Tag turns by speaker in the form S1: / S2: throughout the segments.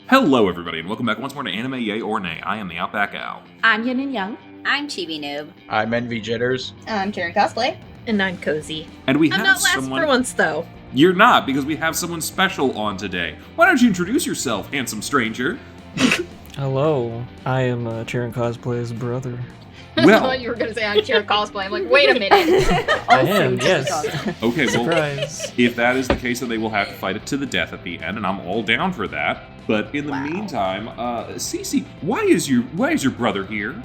S1: Hello, everybody, and welcome back once more to Anime Yay or Nay. I am TheOutbackAl.
S2: I'm Yin&Jung.
S3: I'm Chibi Noob.
S4: I'm Envy Jitters.
S5: I'm CheerandCosplay.
S6: And I'm Kozi.
S1: And we
S6: I'm
S1: have
S6: not last
S1: someone...
S6: for once, though.
S1: You're not, because we have someone special on today. Why don't you introduce yourself, handsome stranger?
S7: Hello, I am CheerandCosplay's brother.
S5: I
S1: Well,
S5: thought you were going to say I'm CheerandCosplay. I'm like, wait a minute.
S7: I am, yes.
S1: okay, well,
S7: Surprise.
S1: if that is the case, then they will have to fight it to the death at the end, and I'm all down for that. But in the meantime, Cece, why is your brother here?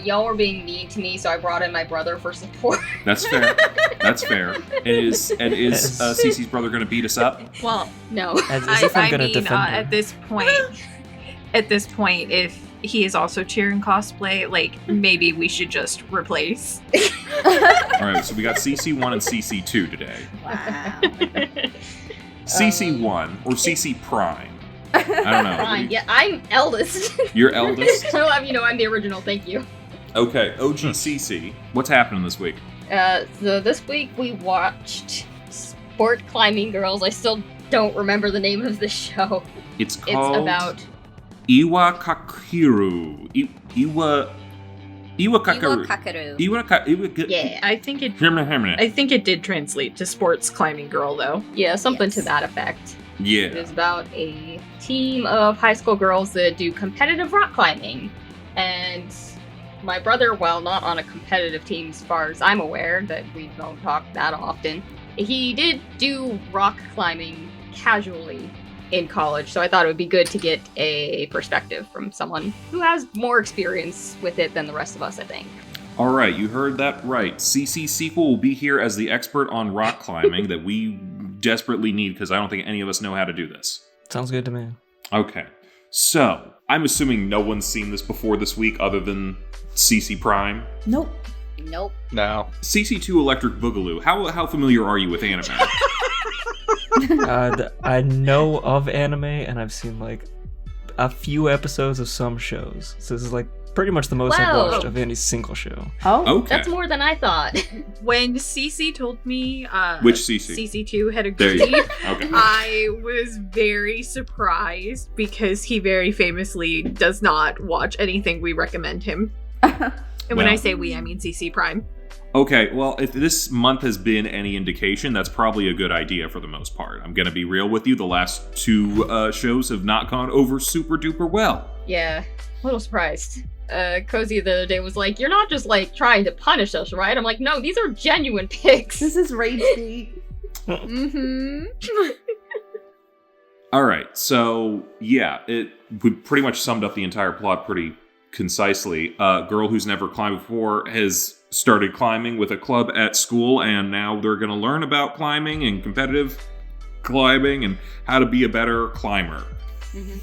S5: Y'all were being mean to me, so I brought in my brother for support.
S1: That's fair. That's fair. And is Cece's brother going to beat us up?
S6: Well,
S5: No.
S7: As if I'm gonna
S6: mean,
S7: defend her.
S6: at this point, if he is also CheerandCosplay, like, maybe we should just replace.
S1: All right, so we got CC1 and CC2 today.
S3: Wow.
S1: CC1 or CC Prime. I don't know.
S5: Fine. Yeah, I'm eldest.
S1: You're eldest?
S5: So, I'm the original. Thank you.
S1: Okay, OGCC. What's happening this week?
S5: So this week we watched Sport Climbing Girls. I still don't remember the name of the show.
S1: It's called...
S5: It's about...
S1: Iwa Kakeru. Iwa Kakeru.
S3: Kakeru.
S5: Yeah.
S6: I think it did translate to sports climbing girl, though.
S5: Yeah, something
S3: Yes.
S5: to that effect. It
S1: Yeah.
S5: is about a team of high school girls that do competitive rock climbing. And my brother, while not on a competitive team as far as I'm aware, that we don't talk that often, he did do rock climbing casually in college. So I thought it would be good to get a perspective from someone who has more experience with it than the rest of us, I think.
S1: All right, you heard that right. CC Sequel will be here as the expert on rock climbing that we desperately need because I don't think any of us know how to do this.
S7: Sounds good to me.
S1: Okay, so I'm assuming no one's seen this before this week other than CC Prime.
S2: Nope.
S3: Nope.
S4: No.
S1: CC2 Electric Boogaloo. How familiar are you with anime?
S7: I know of anime, and I've seen like a few episodes of some shows. So this is like pretty much the most I've
S5: Wow.
S7: watched of any single show.
S2: Oh.
S1: Okay.
S5: That's more than I thought.
S6: When Cece told me
S1: Which CC?
S6: CC2 had
S1: There you
S6: agreed,
S1: go. Okay.
S6: I was very surprised because he very famously does not watch anything we recommend him. And when
S1: Well.
S6: I say we, I mean CC Prime.
S1: Okay, well, if this month has been any indication, that's probably a good idea for the most part. I'm gonna be real with you, the last two shows have not gone over super duper well.
S5: Yeah, a little surprised. Kozi the other day was like, "You're not just like trying to punish us, right?" I'm like, "No, these are genuine picks."
S2: This is Rage Street.
S5: Mm-hmm.
S1: Alright, so yeah, we pretty much summed up the entire plot pretty concisely. A girl who's never climbed before has started climbing with a club at school, and now they're gonna learn about climbing and competitive climbing and how to be a better climber.
S5: Mhm.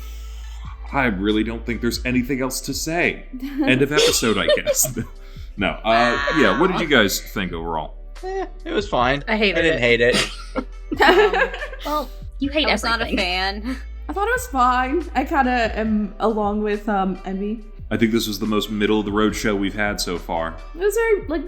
S1: I really don't think there's anything else to say. End of episode, I guess. No. Yeah, what did you guys think overall?
S4: It was fine.
S6: I hated
S4: didn't hate it.
S5: Well, you hate
S3: I was not a
S5: everything.
S3: fan.
S2: I thought it was fine. I kind of am along with Envy.
S1: I think this was the most middle-of-the-road show we've had so far.
S2: It was very, like,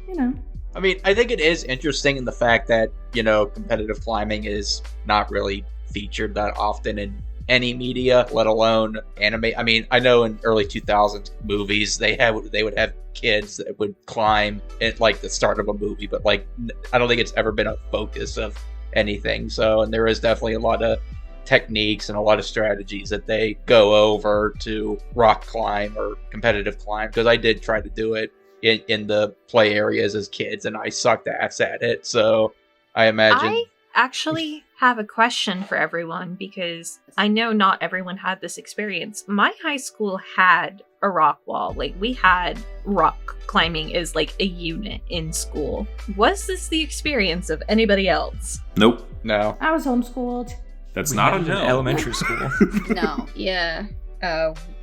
S2: you know.
S4: I mean, I think it is interesting in the fact that, competitive climbing is not really featured that often in any media, let alone anime. I mean, I know in early 2000s movies, they would have kids that would climb at like the start of a movie, but like, I don't think it's ever been a focus of anything. So, and there is definitely a lot of techniques and a lot of strategies that they go over to rock climb or competitive climb, because I did try to do it in the play areas as kids and I sucked ass at it, so I imagine
S6: I actually have a question for everyone because I know not everyone had this experience. My high school had a rock wall. Like, we had rock climbing as like a unit in school. Was this the experience of anybody else?
S1: Nope.
S4: no.
S2: I was homeschooled.
S1: That's
S7: We
S1: not
S7: had
S1: a
S7: it in
S1: no.
S7: elementary school.
S3: No.
S5: Yeah.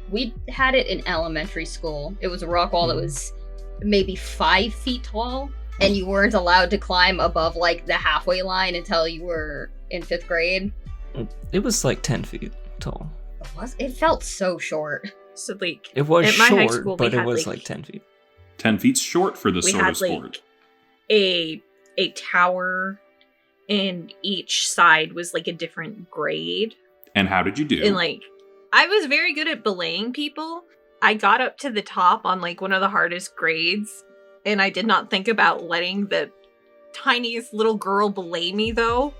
S5: We had it in elementary school. It was a rock wall that was maybe 5 feet tall, and you weren't allowed to climb above like the halfway line until you were in 5th grade.
S7: It was like 10 feet tall.
S5: It felt so short.
S6: So like
S7: It was
S6: at my high
S7: short,
S6: school,
S7: but
S6: we
S7: it
S6: had,
S7: was
S6: like,
S7: like 10 feet.
S1: 10 feet's short for this
S6: we
S1: sort
S6: had
S1: of sport.
S6: like a tower, and each side was like a different grade.
S1: And how did you do?
S6: And like, I was very good at belaying people. I got up to the top on like one of the hardest grades, and I did not think about letting the tiniest little girl belay me though.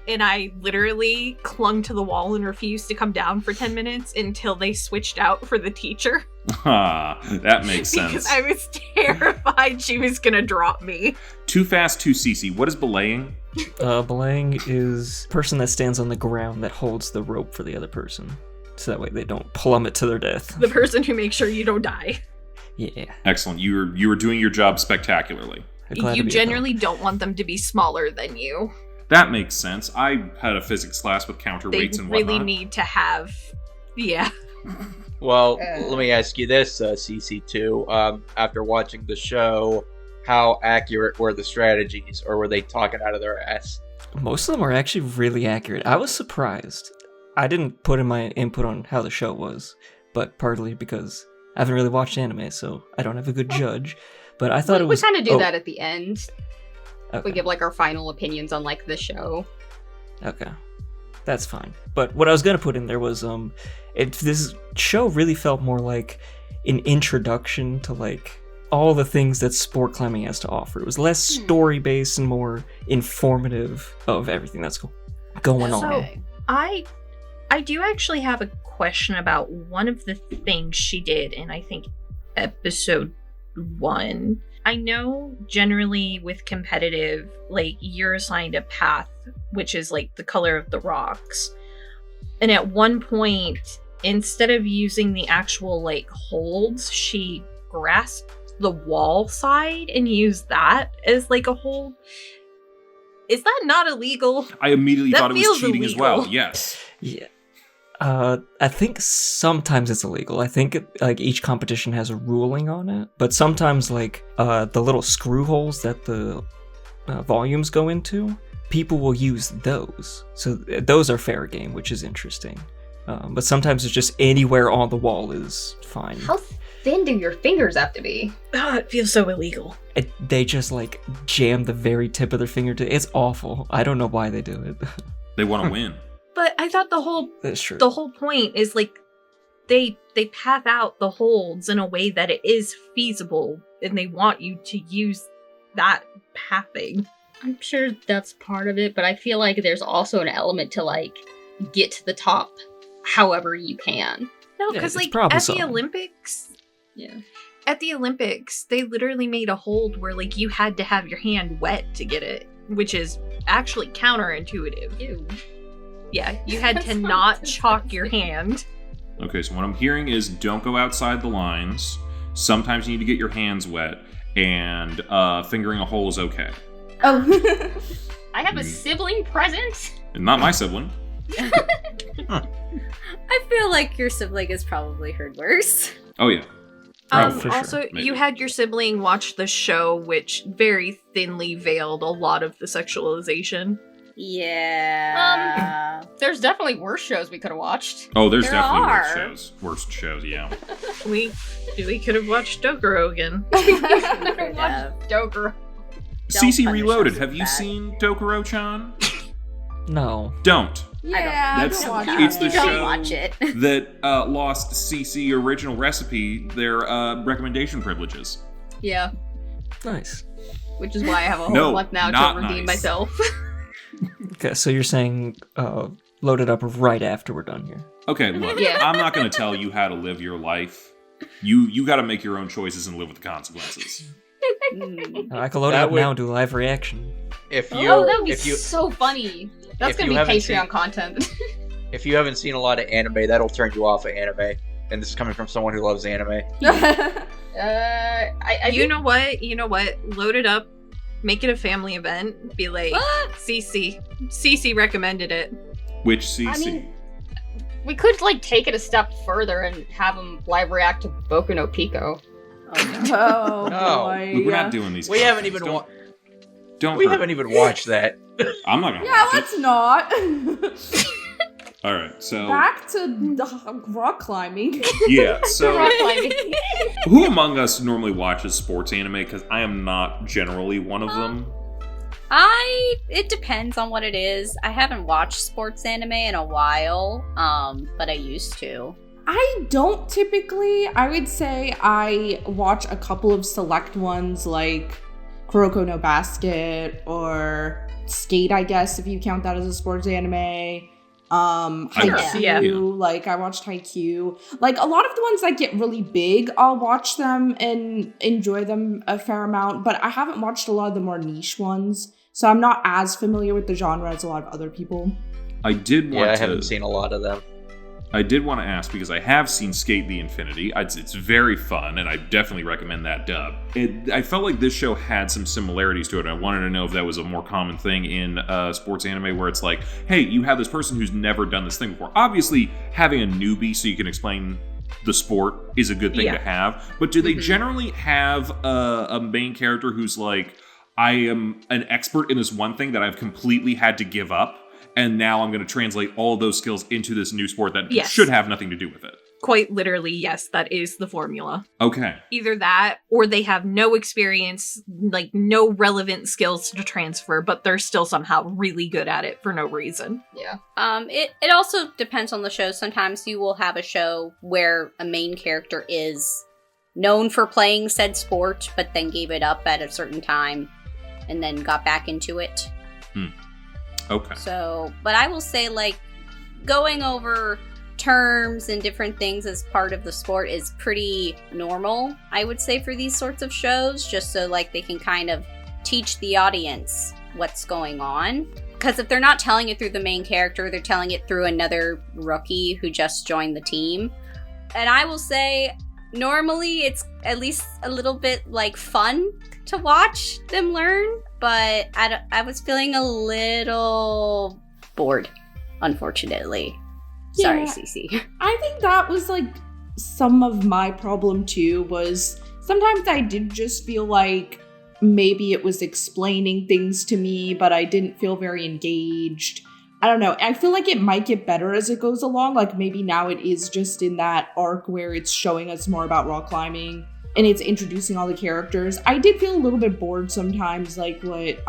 S6: And I literally clung to the wall and refused to come down for 10 minutes until they switched out for the teacher.
S1: That makes sense.
S6: Because I was terrified she was gonna drop me.
S1: Too fast, too CC. What is belaying?
S7: Belaying is a person that stands on the ground that holds the rope for the other person. So that way they don't plummet to their death.
S6: The person who makes sure you don't die.
S7: Yeah.
S1: Excellent. You were doing your job spectacularly.
S7: Glad
S6: You
S7: to be
S6: generally don't want them to be smaller than you.
S1: That makes sense. I had a physics class with
S6: They
S1: counterweights and
S6: really
S1: whatnot.
S6: need to have... Yeah.
S4: Well, let me ask you this, CC2. After watching the show, how accurate were the strategies, or were they talking out of their ass?
S7: Most of them are actually really accurate. I was surprised. I didn't put in my input on how the show was, but partly because I haven't really watched anime, so I don't have a good judge. But I thought it was...
S5: We kind of do that at the end.
S7: Okay.
S5: We give like our final opinions on like the show.
S7: Okay, that's fine. But what I was gonna put in there was this show really felt more like an introduction to like all the things that sport climbing has to offer. It was less story based and more informative of everything that's going on.
S6: So, I do actually have a question about one of the things she did in, I think, episode 1. I know generally with competitive, like, you're assigned a path, which is like the color of the rocks. And at one point, instead of using the actual like holds, she grasped the wall side and used that as like a hold. Is that not illegal?
S1: I immediately
S6: That
S1: thought it was
S6: feels
S1: cheating as
S6: illegal.
S1: well. Yes.
S7: Yeah. I think sometimes it's illegal. I think like each competition has a ruling on it, but sometimes like the little screw holes that the volumes go into, people will use those. So those are fair game, which is interesting. But sometimes it's just anywhere on the wall is fine.
S5: How thin do your fingers have to be?
S6: Oh, it feels so illegal.
S7: They just like jam the very tip of their finger to. It's awful. I don't know why they do it.
S1: They want to win.
S6: But I thought the whole point is like they path out the holds in a way that it is feasible, and they want you to use that pathing.
S5: I'm sure that's part of it, but I feel like there's also an element to like get to the top however you can.
S6: No,
S7: Yeah,
S6: because
S7: it's
S6: like
S7: problem
S6: at
S7: solving.
S6: the Olympics,
S5: Yeah.
S6: at the Olympics, they literally made a hold where like you had to have your hand wet to get it, which is actually counterintuitive.
S5: Ew.
S6: Yeah, you had to
S5: That's
S6: not
S5: so
S6: chalk your hand.
S1: Okay, so what I'm hearing is don't go outside the lines. Sometimes you need to get your hands wet, and fingering a hole is okay.
S2: Oh.
S5: I have a sibling present.
S1: And not my sibling.
S3: I feel like your sibling has probably heard worse.
S1: Oh yeah. Oh, for sure,
S6: Also,
S1: maybe.
S6: you had your sibling watch the show, which very thinly veiled a lot of the sexualization.
S3: Yeah.
S5: There's definitely worse shows we could have watched.
S1: Oh, there's
S3: There
S1: definitely worse
S3: are.
S1: shows. Worst shows, yeah.
S6: We could have watched Dokuro again.
S3: Could have.
S5: Joker.
S1: CC
S3: punish
S1: Reloaded.
S3: us
S1: Have
S3: with
S1: you
S3: that.
S1: seen
S7: No.
S1: Dokuro-chan? Don't.
S2: Yeah,
S1: That's-
S2: don't watch
S1: it's
S2: it.
S1: the
S3: Don't
S1: show
S3: watch it.
S1: That lost CC original recipe their recommendation privileges.
S5: Yeah.
S7: Nice.
S5: Which is why I have a whole
S1: No,
S5: month now
S1: not
S5: to redeem
S1: nice.
S5: myself.
S7: Okay, so you're saying load it up right after we're done here.
S1: Okay, look,
S5: Yeah.
S1: I'm not going to tell you how to live your life. You got to make your own choices and live with the consequences.
S7: I can load it
S4: That
S7: up
S4: would-
S7: now and do live reaction.
S4: If you,
S5: Oh, that would be
S4: if you,
S5: so funny. That's
S4: if
S5: gonna
S4: you
S5: be
S4: haven't
S5: Patreon
S4: seen-
S5: content.
S4: if you haven't seen a lot of anime, that'll turn you off of anime. And this is coming from someone who loves anime.
S5: I
S6: You know what? Load it up. Make it a family event. Be like, CC recommended it.
S1: Which CC?
S5: I mean, we could like take it a step further and have them live react to Boku no Pico.
S2: Oh
S4: No.
S2: boy.
S1: Look, we're not doing these.
S4: We
S1: kind of
S4: haven't
S1: things.
S4: even
S1: Don't
S4: we
S1: hurt.
S4: haven't even watched that.
S1: I'm not gonna
S2: Yeah,
S1: watch
S2: let's
S1: it.
S2: not.
S1: All right, so
S2: Back to the rock climbing.
S1: yeah, so
S5: Rock climbing.
S1: who among us normally watches sports anime? Because I am not generally one of them.
S3: It depends on what it is. I haven't watched sports anime in a while, but I used to.
S2: I don't typically. I would say I watch a couple of select ones like Kuroko no Basket or Skate, I guess, if you count that as a sports anime. Haikyuu,
S6: Yeah.
S2: like I watched Haikyuu. Like a lot of the ones that get really big, I'll watch them and enjoy them a fair amount, but I haven't watched a lot of the more niche ones, so I'm not as familiar with the genre as a lot of other people.
S1: I
S4: haven't seen a lot of them.
S1: I did want to ask, because I have seen Skate the Infinity. It's very fun, and I definitely recommend that dub. I felt like this show had some similarities to it, and I wanted to know if that was a more common thing in sports anime, where it's like, hey, you have this person who's never done this thing before. Obviously, having a newbie so you can explain the sport is a good thing to have, but do they generally have a main character who's like, I am an expert in this one thing that I've completely had to give up, and now I'm going to translate all of those skills into this new sport that should have nothing to do with it?
S6: Quite literally, yes, that is the formula.
S1: Okay.
S6: Either that, or they have no experience, like no relevant skills to transfer, but they're still somehow really good at it for no reason.
S5: Yeah.
S3: It also depends on the show. Sometimes you will have a show where a main character is known for playing said sport, but then gave it up at a certain time and then got back into it.
S1: Okay.
S3: So, but I will say, like, going over terms and different things as part of the sport is pretty normal, I would say, for these sorts of shows, just so, like, they can kind of teach the audience what's going on. Because if they're not telling it through the main character, they're telling it through another rookie who just joined the team. And I will say, normally it's at least a little bit, like, fun to watch them learn, but I was feeling a little bored, unfortunately. Sorry,
S2: Yeah.
S3: Cece.
S2: I think that was like some of my problem too, was sometimes I did just feel like maybe it was explaining things to me, but I didn't feel very engaged. I don't know. I feel like it might get better as it goes along. Like maybe now it is just in that arc where it's showing us more about rock climbing and it's introducing all the characters. I did feel a little bit bored sometimes, like what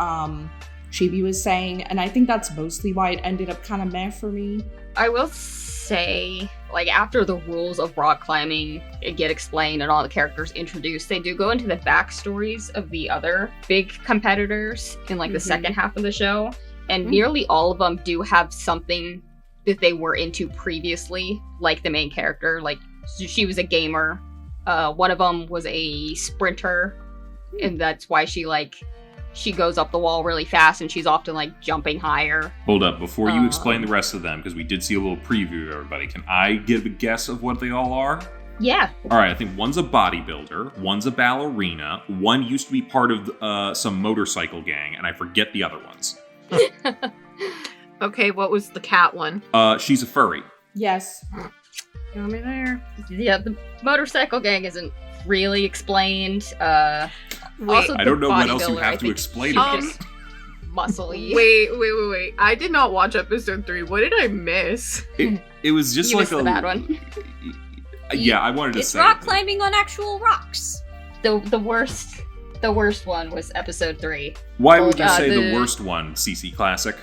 S2: Chibi was saying, and I think that's mostly why it ended up kind of meh for me.
S5: I will say, like, after the rules of rock climbing get explained and all the characters introduced, they do go into the backstories of the other big competitors in, like, the second half of the show, and nearly all of them do have something that they were into previously, like the main character. Like, she was a gamer. One of them was a sprinter, and that's why she goes up the wall really fast, and she's often, like, jumping higher.
S1: Hold up, before you explain the rest of them, because we did see a little preview of everybody, can I give a guess of what they all are?
S5: Yeah.
S1: Alright, I think one's a bodybuilder, one's a ballerina, one used to be part of some motorcycle gang, and I forget the other ones.
S6: Okay, what was the cat one?
S1: She's a furry.
S2: Yes.
S5: Got me there. Yeah, the motorcycle gang isn't really explained. Also,
S1: I don't know what else you
S5: bodybuilder,
S1: have
S5: I
S1: to
S5: think
S1: explain
S5: she's
S1: about
S5: just muscly.
S8: Wait. I did not watch episode 3. What did I miss?
S1: It was just
S5: You
S1: like
S5: missed the bad one.
S1: Yeah, I wanted to
S3: It's
S1: say
S3: rock
S1: it.
S3: climbing on actual rocks.
S5: The worst one was episode 3.
S1: Why would you
S5: Oh,
S1: say the
S5: the-
S1: worst one, CC Classic?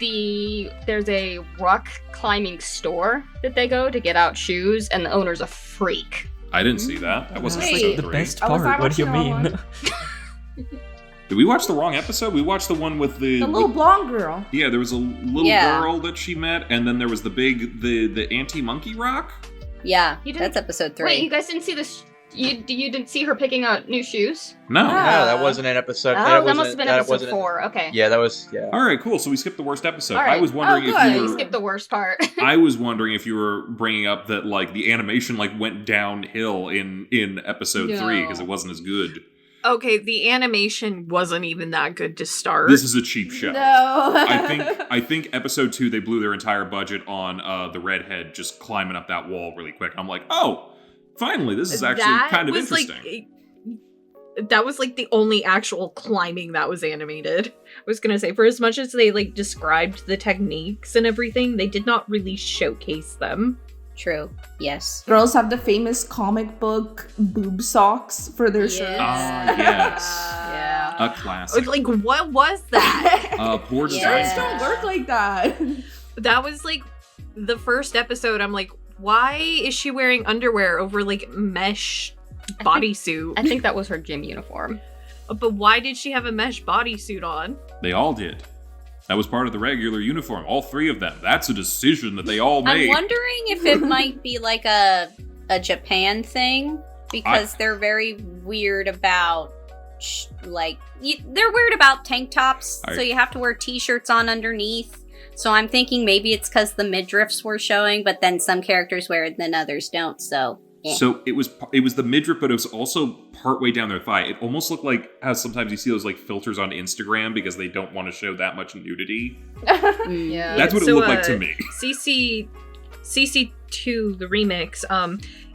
S5: There's a rock climbing store that they go to get out shoes, and the owner's a freak.
S1: I didn't see that. That wasn't
S2: Wait.
S1: episode
S7: The
S1: 3.
S7: best
S2: Oh, was
S7: part.
S2: I
S7: What do you
S2: watching the
S7: mean?
S2: wrong
S1: Did we watch the wrong episode? We watched the one with
S2: The little blonde girl.
S1: Yeah, there was a little
S3: Yeah.
S1: girl that she met, and then there was the anti-monkey rock.
S3: Yeah,
S5: You didn't-
S3: that's episode 3.
S5: Wait, you guys didn't see this? You didn't see her picking out new shoes?
S1: No.
S3: Ah.
S4: No, that wasn't an episode.
S5: Oh, that must have been episode
S4: wasn't
S5: 4. Okay.
S4: Yeah, that was. Yeah.
S1: All right, cool. So we skipped the worst episode.
S5: All right.
S1: I was wondering
S2: Oh,
S1: if
S2: good.
S1: you
S5: You
S1: were.
S5: skipped the worst part.
S1: I was wondering if you were bringing up that like the animation like went downhill in episode 3 because it wasn't as good.
S8: Okay, the animation wasn't even that good to start.
S1: This is a cheap show.
S2: No.
S1: I think episode 2 they blew their entire budget on the redhead just climbing up that wall really quick. I'm like, oh, finally, this is actually
S8: That
S1: kind of
S8: was,
S1: interesting.
S8: That was like the only actual climbing that was animated. I was gonna say, for as much as they like described the techniques and everything, they did not really showcase them.
S3: True. Yes.
S2: Girls have the famous comic book boob socks for their shirts.
S1: Ah, yes.
S5: Yeah.
S1: A classic.
S8: Like, what was that?
S1: Poor
S3: Yeah.
S2: Shirts don't work like that.
S8: That was like the first episode. I'm like, why is she wearing underwear over like mesh bodysuit?
S5: I think that was her gym uniform.
S8: But why did she have a mesh bodysuit on?
S1: They all did. That was part of the regular uniform. All 3 of them. That's a decision that they all made.
S3: I'm wondering if it might be like a Japan thing, because they're very weird about they're weird about tank tops, so you have to wear t-shirts on underneath. So I'm thinking maybe it's because the midriffs were showing, but then some characters wear it and others don't. So yeah.
S1: So it was the midriff, but it was also partway down their thigh. It almost looked like how sometimes you see those like filters on Instagram because they don't want to show that much nudity.
S5: Yeah.
S1: That's what it looked like to me.
S8: CC2, the remix,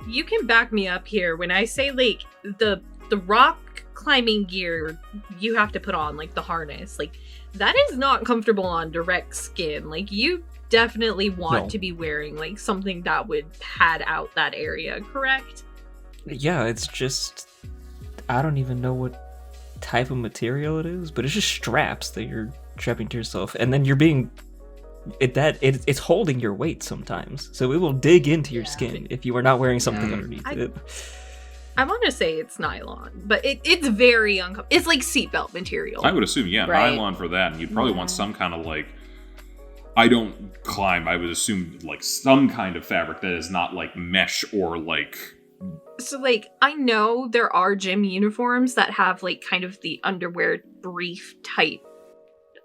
S8: you can back me up here when I say like the rock climbing gear you have to put on, like the harness, like that is not comfortable on direct skin. Like you definitely want to be wearing like something that would pad out that area, correct?
S7: Yeah, it's just, I don't even know what type of material it is, but it's just straps that you're strapping to yourself, and then you're being it's holding your weight sometimes, so it will dig into your skin if you are not wearing something underneath it.
S8: I want to say it's nylon, but it's very uncomfortable. It's like seatbelt material.
S1: I would assume,
S3: Right.
S1: nylon for that, and you'd probably want some kind of like, I don't climb, I would assume like some kind of fabric that is not like mesh or like...
S8: So like, I know there are gym uniforms that have like kind of the underwear brief type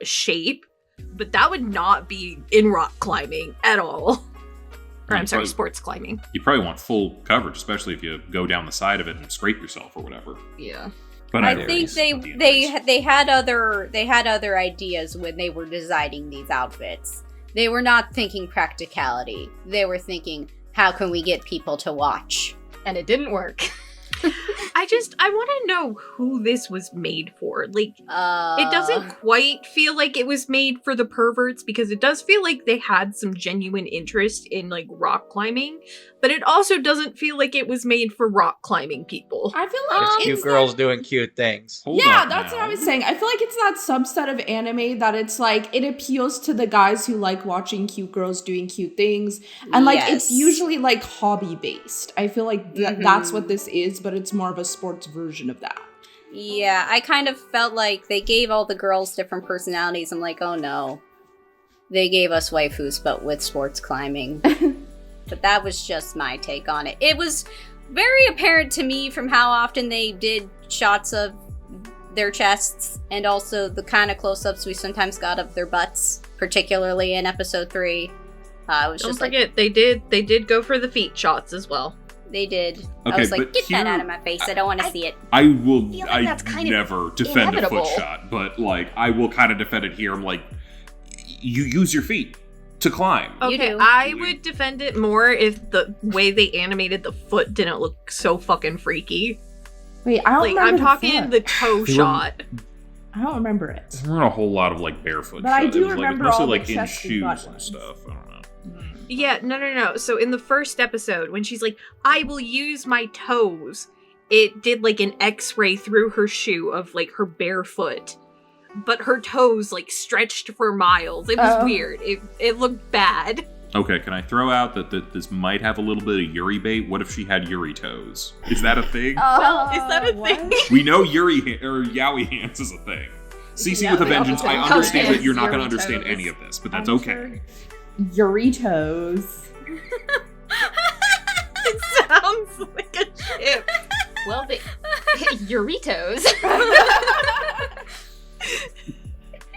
S8: shape, but that would not be in rock climbing at all. Or I'm sorry, sports climbing.
S1: You probably want full coverage, especially if you go down the side of it and scrape yourself or whatever.
S5: Yeah.
S1: But
S3: I think they had other ideas when they were designing these outfits. They were not thinking practicality. They were thinking, how can we get people to watch?
S5: And it didn't work.
S8: I want to know who this was made for. Like, it doesn't quite feel like it was made for the perverts, because it does feel like they had some genuine interest in like rock climbing, but it also doesn't feel like it was made for rock climbing people.
S2: I feel like
S4: It's cute girls doing cute things.
S2: Yeah, that's what I was saying. I feel like it's that subset of anime that it's like, it appeals to the guys who like watching cute girls doing cute things. And like, it's usually like hobby based. I feel like that's what this is, but it's more of a sports version of that.
S3: Yeah, I kind of felt like they gave all the girls different personalities. I'm like, oh no. They gave us waifus, but with sports climbing. But that was just my take on it. It was very apparent to me from how often they did shots of their chests, and also the kind of close-ups we sometimes got of their butts, particularly in episode 3.
S8: Don't forget, they did go for the feet shots as well.
S3: They did.
S1: Okay,
S3: I was like,
S1: but
S3: get that out of my face. I don't want to see it.
S1: I will.
S5: feel like
S1: I
S5: that's kind of
S1: never defend a
S5: inevitable.
S1: foot shot, but like I will kind of defend it here. I'm like, you use your feet to climb.
S3: You
S8: Okay,
S3: do.
S8: I would defend it more if the way they animated the foot didn't look so fucking freaky.
S2: Wait, I don't
S8: Like,
S2: remember
S8: I'm talking
S2: foot.
S8: the toe
S1: They were-
S8: shot.
S2: I don't remember it.
S1: There weren't a whole lot of like barefoot.
S2: But I
S1: shots.
S2: do
S1: It was,
S2: remember
S1: like, mostly
S2: all the
S1: like in
S2: chest and
S1: shoes
S2: butt
S1: and
S2: ones.
S1: stuff. I don't know.
S8: Yeah, no. So in the first episode, when she's like, I will use my toes, it did like an x-ray through her shoe of like her bare foot. But her toes like stretched for miles. It was weird. It looked bad.
S1: Okay, can I throw out that this might have a little bit of Yuri bait? What if she had Yuri toes? Is that a thing?
S8: Well, is that a thing?
S1: We know Yaoi hands is a thing. CC with a vengeance. I understand that you're not going to understand any of this, but that's okay.
S2: Doritos.
S8: It sounds like a chip.
S5: Well, Euritos.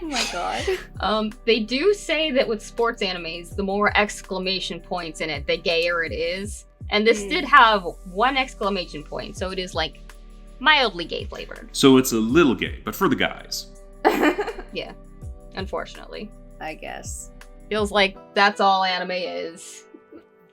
S3: Oh my god.
S5: They do say that with sports animes, the more exclamation points in it, the gayer it is. And this did have one exclamation point, so it is like mildly gay flavored.
S1: So it's a little gay, but for the guys.
S5: Yeah, unfortunately.
S3: I guess.
S5: Feels like that's all anime is.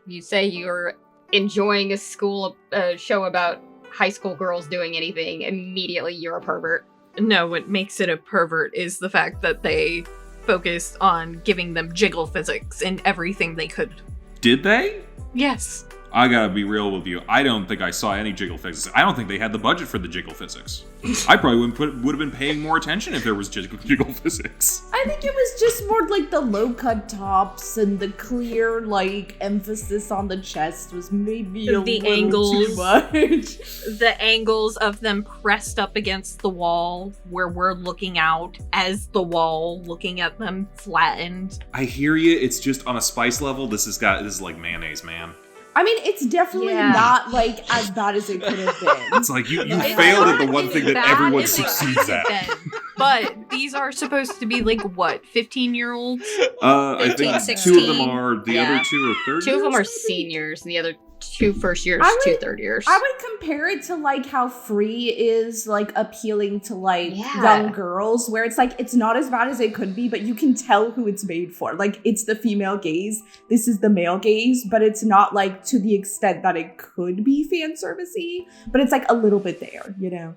S5: You say you're enjoying a show about high school girls doing anything, immediately you're a pervert.
S8: No, what makes it a pervert is the fact that they focused on giving them jiggle physics in everything they could.
S1: Did they?
S8: Yes.
S1: I gotta be real with you. I don't think I saw any jiggle physics. I don't think they had the budget for the jiggle physics. I probably would have been paying more attention if there was jiggle physics.
S2: I think it was just more like the low-cut tops and the clear, like, emphasis on the chest was maybe a
S8: The
S2: little
S8: angles.
S2: too much.
S8: The angles of them pressed up against the wall where we're looking out as the wall looking at them flattened.
S1: I hear you. It's just on a spice level. This is like mayonnaise, man.
S2: I mean, it's definitely not, like, as bad as it could have been.
S1: It's like you
S8: It's
S1: failed at the
S8: not
S1: one
S8: as
S1: thing that
S8: bad
S1: everyone
S8: as it
S1: succeeds
S8: could
S1: at.
S8: have been. But these are supposed to be like what, 15-year-olds?
S1: I
S3: 15,
S1: think
S3: 16.
S1: two of them are. The
S3: Yeah.
S1: other two are third.
S5: Two of them are
S1: years, maybe?
S5: seniors, and the other two first years,
S2: I
S5: two
S2: would-
S5: third years.
S2: I would compare it to, like, how Free is, like, appealing to, like,
S5: Yeah.
S2: young girls, where it's, like, it's not as bad as it could be, but you can tell who it's made for. Like, it's the female gaze, this is the male gaze, but it's not, like, to the extent that it could be fan servicey, but it's, like, a little bit there, you know?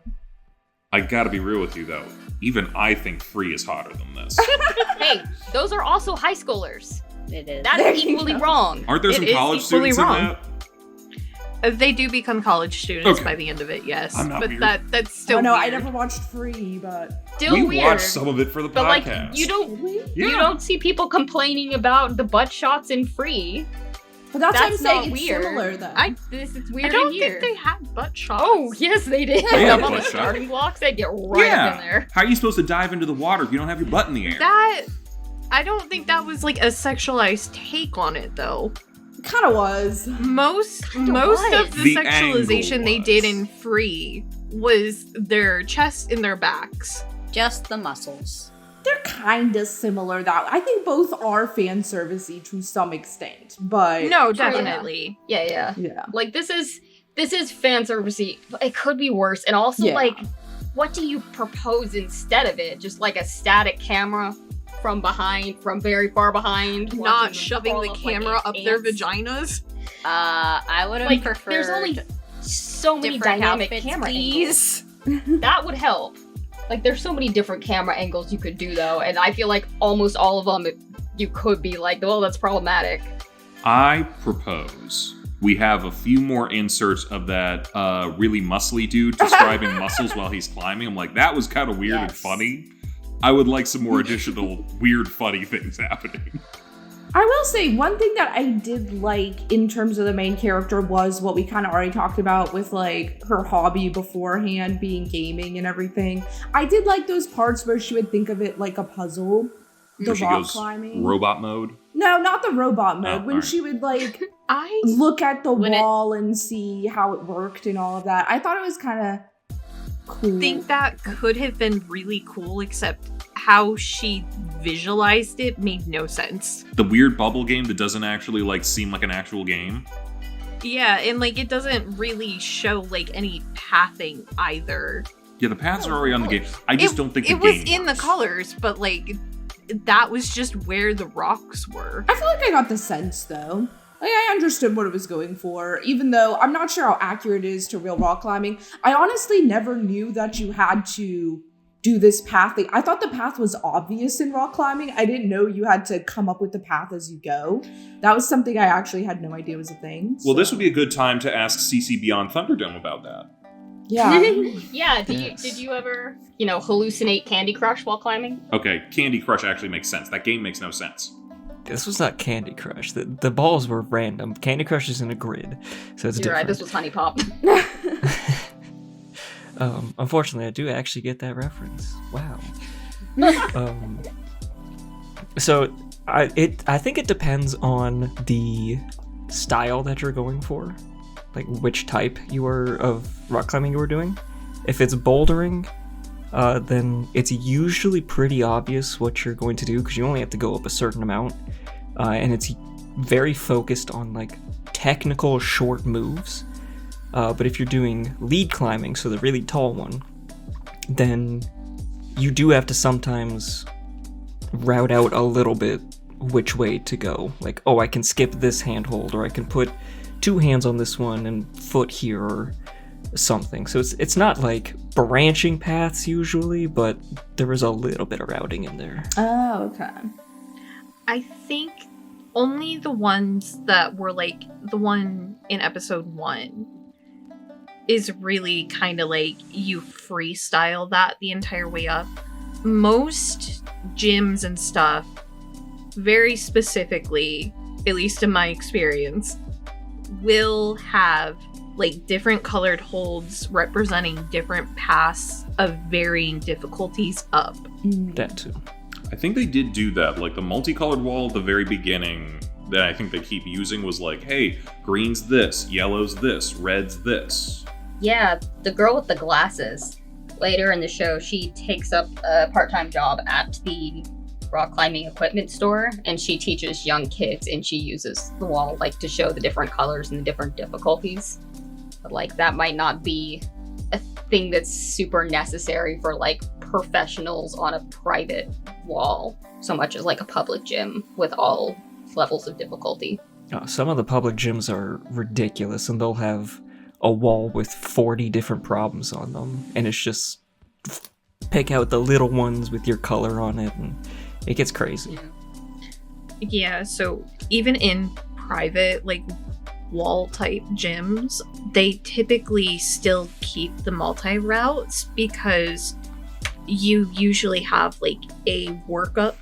S1: I gotta be real with you though. Even I think Free is hotter than this.
S5: Hey, those are also high schoolers.
S3: It is.
S5: That's
S2: There you
S5: equally
S2: go.
S5: wrong.
S1: Aren't there
S8: It
S1: some
S8: is
S1: college
S8: equally
S1: students
S8: wrong.
S1: in that?
S8: They do become college students
S1: Okay.
S8: by the end of it, yes.
S1: I'm not
S8: but
S1: weird.
S8: that's still
S2: Oh, no, I
S8: weird.
S2: never watched Free, but...
S5: Still
S1: We
S5: weird.
S1: watched some of it for the
S5: but like
S1: podcast.
S5: you don't
S1: Yeah.
S5: you don't see people complaining about the butt shots in Free.
S2: But that's what I'm
S5: That's
S2: saying,
S5: not
S2: it's
S5: weird.
S2: similar, though.
S5: This is weird
S8: I don't
S5: in here.
S8: think they had butt shots.
S5: Oh yes, they did.
S1: They had
S5: Up on the
S1: butt shots.
S5: starting blocks, they'd get right
S1: yeah.
S5: up in there.
S1: How are you supposed to dive into the water if you don't have your butt in the air?
S8: I don't think that was like a sexualized take on it though.
S2: Kind of was.
S8: Most
S5: Kinda
S8: of
S5: was.
S8: the
S1: The
S8: sexualization
S1: angle
S8: they did
S1: was.
S8: in Free was their chest and their backs.
S3: Just the muscles.
S2: They're kind of similar, though. I think both are fan servicey to some extent, but...
S8: No,
S5: yeah.
S8: definitely.
S5: Yeah.
S2: Yeah.
S5: Like this is fan servicey. But it could be worse. And also
S2: Yeah.
S5: like, what do you propose instead of it? Just like a static camera from behind, from very far behind, watching
S8: Not
S5: them
S8: shoving the
S5: crawl up like
S8: camera up their
S5: ants.
S8: vaginas.
S3: I would have
S5: Like
S3: preferred.
S5: there's only so many
S3: different
S5: dynamic
S3: outfits,
S5: camera
S3: please.
S5: angles. That would help. Like there's so many different camera angles you could do though, and I feel like almost all of them you could be like, well, that's problematic.
S1: I propose we have a few more inserts of that really muscly dude describing muscles while he's climbing. I'm like, that was kind of weird and
S3: Yes.
S1: funny. I would like some more additional weird, funny things happening.
S2: I will say one thing that I did like in terms of the main character was what we kind of already talked about with like her hobby beforehand being gaming and everything. I did like those parts where she would think of it like a puzzle. The
S1: Where she
S2: rock
S1: goes
S2: climbing.
S1: robot mode.
S2: No, not the robot mode.
S1: Oh,
S2: when
S1: alright.
S2: she would like
S8: I
S2: look at the
S8: When it-
S2: wall and see how it worked and all of that. I thought it was kind of cool.
S8: think that could have been really cool, except how she visualized it made no sense.
S1: The weird bubble game that doesn't actually like seem like an actual game.
S8: Yeah, and like it doesn't really show like any pathing either.
S1: Yeah, the paths are already on the game. I just don't think the
S8: it was
S1: game
S8: in the
S1: works.
S8: colors, but like that was just where the rocks were.
S2: I feel like I got the sense though. Like I understood what it was going for, even though I'm not sure how accurate it is to real rock climbing. I honestly never knew that you had to do this path thing. I thought the path was obvious in rock climbing. I didn't know you had to come up with the path as you go. That was something I actually had no idea was a thing.
S1: Well, this
S2: so-
S1: would be a good time to ask CC Beyond Thunderdome about that.
S2: Yeah.
S5: Yeah,
S7: Yes.
S5: did you ever, hallucinate Candy Crush while climbing?
S1: Okay, Candy Crush actually makes sense. That game makes no sense.
S7: This was not Candy Crush. The balls were random. Candy Crush is in a grid, so it's
S5: You're right,
S7: different.
S5: this was Honey Pop.
S7: Unfortunately, I do actually get that reference. Wow. So I think it depends on the style that you're going for, like which type of rock climbing you were doing. If it's bouldering, then it's usually pretty obvious what you're going to do because you only have to go up a certain amount, and it's very focused on like technical short moves. But if you're doing lead climbing, so the really tall one, then you do have to sometimes route out a little bit which way to go. Like, oh, I can skip this handhold, or I can put 2 hands on this one and foot here, or something. So it's not like branching paths usually, but there is a little bit of routing in there.
S2: Oh, okay.
S8: I think
S6: only the ones that were like the one in episode 1 is really kind of like you freestyle that the entire way up. Most gyms and stuff, very specifically, at least in my experience, will have like different colored holds representing different paths of varying difficulties up.
S7: That too.
S1: I think they did do that. Like the multicolored wall at the very beginning that I think they keep using was like, hey, green's this, yellow's this, red's this.
S5: Yeah, the girl with the glasses. Later in the show, she takes up a part-time job at the rock climbing equipment store, and she teaches young kids, and she uses the wall like to show the different colors and the different difficulties. But like that might not be a thing that's super necessary for like professionals on a private wall, so much as like a public gym with all levels of difficulty.
S7: Some of the public gyms are ridiculous, and they'll have a wall with 40 different problems on them, and it's just pick out the little ones with your color on it, and it gets crazy.
S6: Yeah, so even in private, like, wall type gyms, they typically still keep the multi-routes because you usually have like a workup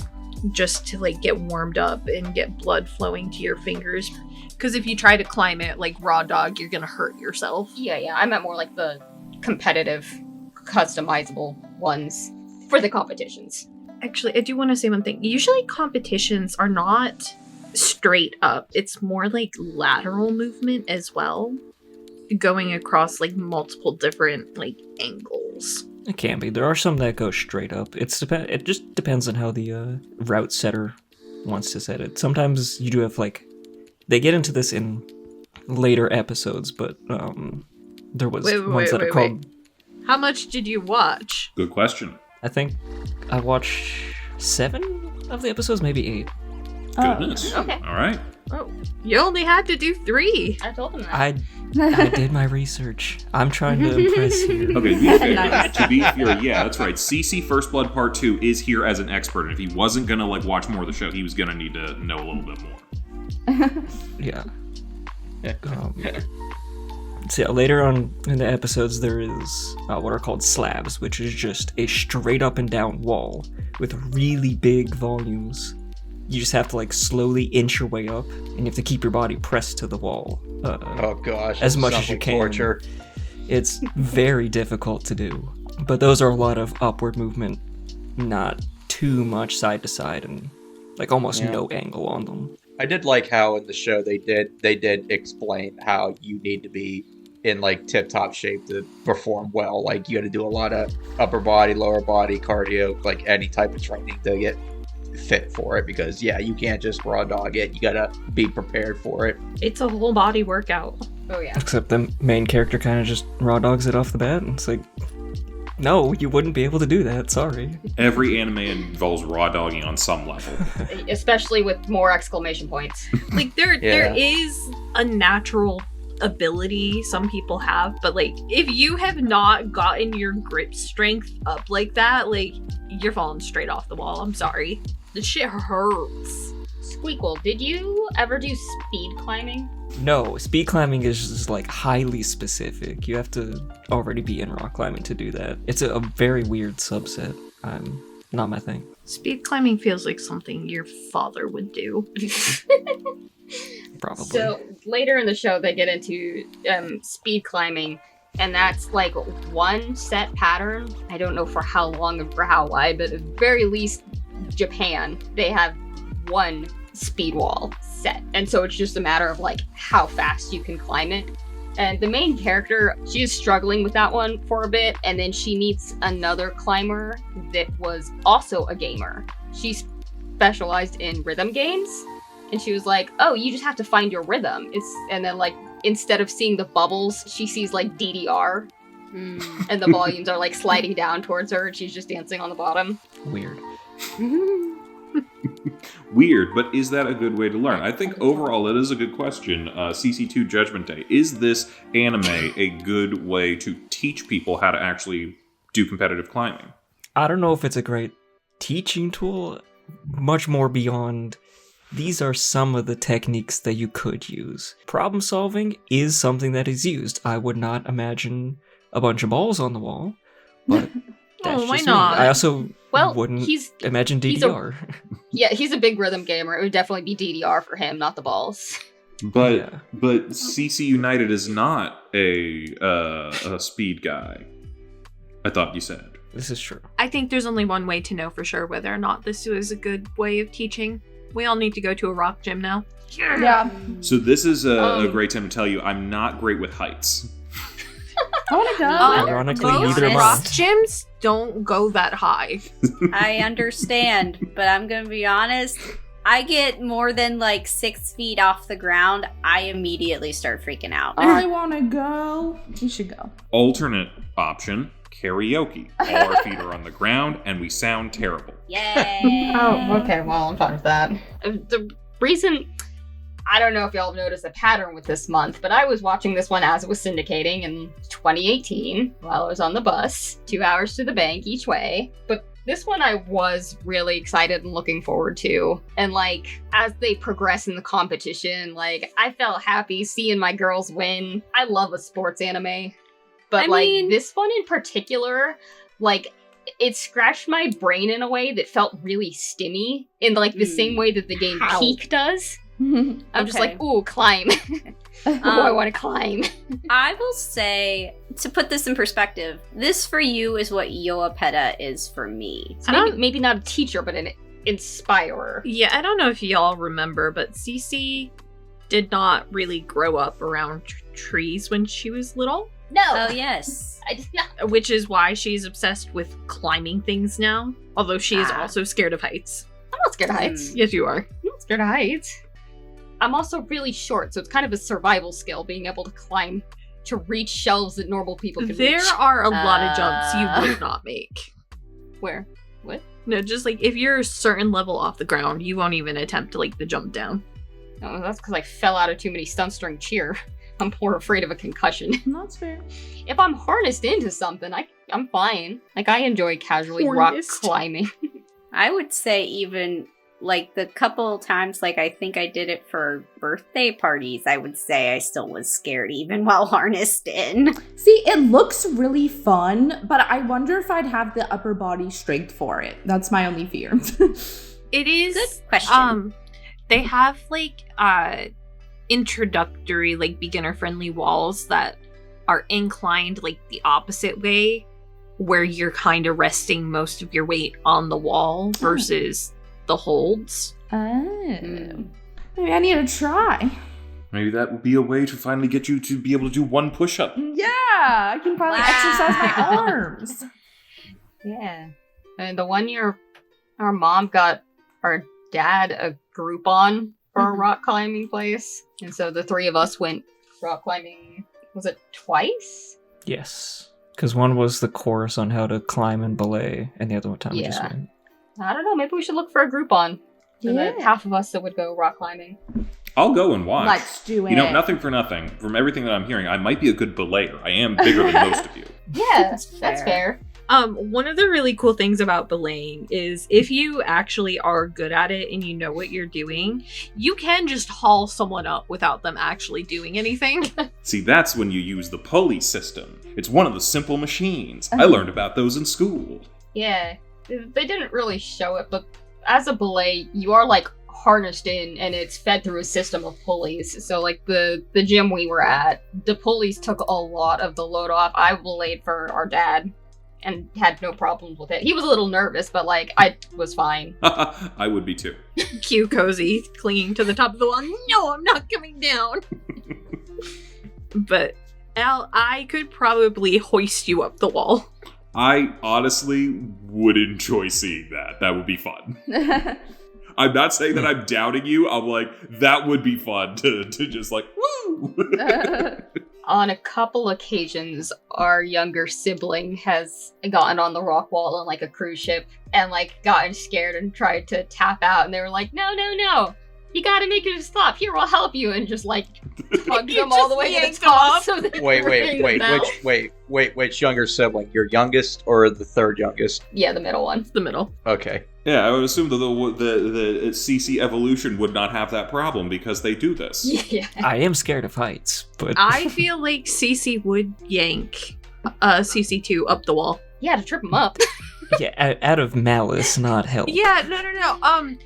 S6: just to like get warmed up and get blood flowing to your fingers. Because if you try to climb it like raw dog, you're gonna hurt yourself.
S5: Yeah, I meant more like the competitive, customizable ones for the competitions.
S6: Actually, I do want to say one thing. Usually competitions are not straight up. It's more like lateral movement as well, going across like multiple different like angles.
S7: It can be. There are some that go straight up. It just depends on how the route setter wants to set it. Sometimes you do have like, they get into this in later episodes, but there was ones that are called.
S8: How much did you watch?
S1: Good question.
S7: I think I watched 7 of the episodes, maybe 8.
S1: Goodness.
S5: Okay.
S1: All right.
S8: Oh, you only had to do 3.
S5: I told him that.
S7: I did my research. I'm trying to impress here.
S1: Okay, to be fair, to be fair, yeah, that's right. CC First Blood Part 2 is here as an expert, and if he wasn't gonna like watch more of the show, he was gonna need to know a little bit more.
S7: Yeah. So yeah, later on in the episodes, there is what are called slabs, which is just a straight up and down wall with really big volumes. You just have to like slowly inch your way up, and you have to keep your body pressed to the wall.
S4: Oh gosh,
S7: as much
S4: sounds
S7: as you
S4: like
S7: can.
S4: torture.
S7: It's very difficult to do, but those are a lot of upward movement, not too much side to side, and like almost no angle on them.
S4: I did like how in the show they did explain how you need to be in like tip-top shape to perform well. Like you got to do a lot of upper body, lower body cardio, like any type of training to get fit for it, because you can't just raw dog it. You gotta be prepared for it.
S6: It's a whole body workout.
S5: Oh yeah.
S7: Except the main character kind of just raw dogs it off the bat, and it's like, no, you wouldn't be able to do that, sorry.
S1: Every anime involves raw dogging on some level.
S5: Especially with more exclamation points.
S6: Like there is a natural ability some people have, but like if you have not gotten your grip strength up like that, like you're falling straight off the wall. I'm sorry. The shit hurts.
S5: Squeakle, did you ever do speed climbing?
S7: No, speed climbing is just like highly specific. You have to already be in rock climbing to do that. It's a very weird subset. Not my thing.
S6: Speed climbing feels like something your father would do.
S7: Probably.
S5: So later in the show, they get into speed climbing, and that's like one set pattern. I don't know for how long and for how wide, but at the very least, Japan, they have one speed wall set. And so it's just a matter of like how fast you can climb it. And the main character, she is struggling with that one for a bit, and then she meets another climber that was also a gamer. She specialized in rhythm games. And she was like, oh, you just have to find your rhythm. And then, like, instead of seeing the bubbles, she sees, like, DDR. And the volumes are, like, sliding down towards her, and she's just dancing on the bottom.
S7: Weird.
S1: Weird, but is that a good way to learn? I think overall it is a good question. CC2 Judgment Day. Is this anime a good way to teach people how to actually do competitive climbing?
S7: I don't know if it's a great teaching tool, much more beyond these are some of the techniques that you could use. Problem solving is something that is used. I would not imagine a bunch of balls on the wall, but that's
S6: Oh, why
S7: just
S6: not?
S7: me. I also
S5: Well,
S7: wouldn't
S5: he's
S7: imagine
S5: he's
S7: DDR.
S5: he's a big rhythm gamer. It would definitely be DDR for him, not the balls.
S1: But
S7: Yeah.
S1: but CC United is not a speed guy. I thought you said.
S7: This is true.
S6: I think there's only one way to know for sure whether or not this is a good way of teaching. We all need to go to a rock gym now.
S2: Yeah.
S1: So this is a
S5: Um,
S1: great time to tell you I'm not great with heights.
S2: I want to go.
S7: Ironically,
S3: Most
S7: neither am I.
S6: rock gyms don't go that high.
S3: I understand, but I'm gonna be honest. I get more than like 6 feet off the ground, I immediately start freaking out.
S2: I want to go. You should go.
S1: Alternate option, karaoke. All our feet are on the ground and we sound terrible.
S3: Yay!
S5: Oh, okay. Well, I'm fine with that. The reason, I don't know if y'all have noticed a pattern with this month, but I was watching this one as it was syndicating in 2018 while I was on the bus, 2 hours to the bank each way. But this one I was really excited and looking forward to. And like, as they progress in the competition, like, I felt happy seeing my girls win. I love a sports anime. But
S3: I
S5: like,
S3: mean-
S5: this one in particular, like, it scratched my brain in a way that felt really stimmy in like the same way that the game
S3: How?
S5: Peak does. I'm just
S3: Okay.
S5: like, ooh, climb. Oh, I want to climb.
S3: I will say, to put this in perspective, this for you is what Yoapeta is for me.
S5: So maybe not a teacher, but an inspirer.
S6: Yeah, I don't know if y'all remember, but Cece did not really grow up around trees when she was little,
S5: No.
S3: Oh, yes.
S5: I did not.
S6: which is why she's obsessed with climbing things now, although she is
S3: Ah.
S6: also scared of heights.
S5: I'm not scared of heights.
S6: Yes, you are.
S5: I'm not scared of heights. I'm also really short, so it's kind of a survival skill being able to climb to reach shelves that normal people can
S6: There
S5: reach.
S6: are a lot of jumps you would not make.
S5: Where? What?
S6: No, just like if you're a certain level off the ground, you won't even attempt to like the jump down.
S5: Oh, that's because I fell out of too many stunts during cheer. I'm more afraid of a concussion.
S2: That's fair.
S5: If I'm harnessed into something, I'm fine. Like, I enjoy casually rock
S6: Harnessed?
S5: climbing.
S3: I would say even like the couple times like I think I did it for birthday parties, I would say I still was scared even while harnessed in.
S2: See, it looks really fun, but I wonder if I'd have the upper body strength for it. That's my only fear.
S6: It is
S3: Good question.
S6: They have like introductory, like beginner friendly walls that are inclined like the opposite way, where you're kind of resting most of your weight on the wall versus the holds.
S2: Oh. Maybe I need to try.
S1: Maybe that would be a way to finally get you to be able to do one push-up.
S2: Yeah, I can finally exercise my arms.
S5: Yeah. And the one year our mom got our dad a Groupon for a rock climbing place. And so the three of us went rock climbing, was it twice?
S7: Yes. Because one was the course on how to climb and belay, and the other time we just
S5: Yeah.
S7: went.
S5: I don't know, maybe we should look for a Groupon. For the half of us that would go rock climbing.
S1: I'll go and watch.
S2: Let's do it.
S1: You know, nothing for nothing. From everything that I'm hearing, I might be a good belayer. I am bigger than most of you.
S5: Yeah,
S3: That's
S5: that's fair.
S6: One of the really cool things about belaying is if you actually are good at it and you know what you're doing, you can just haul someone up without them actually doing anything.
S1: See, that's when you use the pulley system. It's one of the simple machines. I learned about those in school.
S5: Yeah, they didn't really show it, but as a belay, you are like harnessed in and it's fed through a system of pulleys. So like the gym we were at, the pulleys took a lot of the load off. I belayed for our dad and had no problems with it. He was a little nervous, but like I was fine.
S1: I would be too.
S6: Cue Kozi clinging to the top of the wall. No, I'm not coming down. But Al, I could probably hoist you up the wall.
S1: I honestly would enjoy seeing that. That would be fun. I'm not saying that I'm doubting you. I'm like, that would be fun to just like, woo!
S5: On a couple occasions, our younger sibling has gotten on the rock wall on like a cruise ship and like gotten scared and tried to tap out, and they were like, no, you gotta make it stop. Here, I'll help you. And just like tug
S8: You
S5: them all the
S8: just
S5: way to the
S8: yanked them
S5: top.
S8: up.
S5: So that
S4: Which younger sibling? Your youngest or the third youngest?
S5: Yeah, the middle one.
S8: It's the middle.
S4: Okay.
S1: Yeah, I would assume that the CC Evolution would not have that problem because they do this.
S5: Yeah.
S7: I am scared of heights, but
S8: I feel like Cece would yank CC2 up the wall.
S5: Yeah, to trip them up.
S7: yeah, out of malice, not help.
S8: Yeah, no.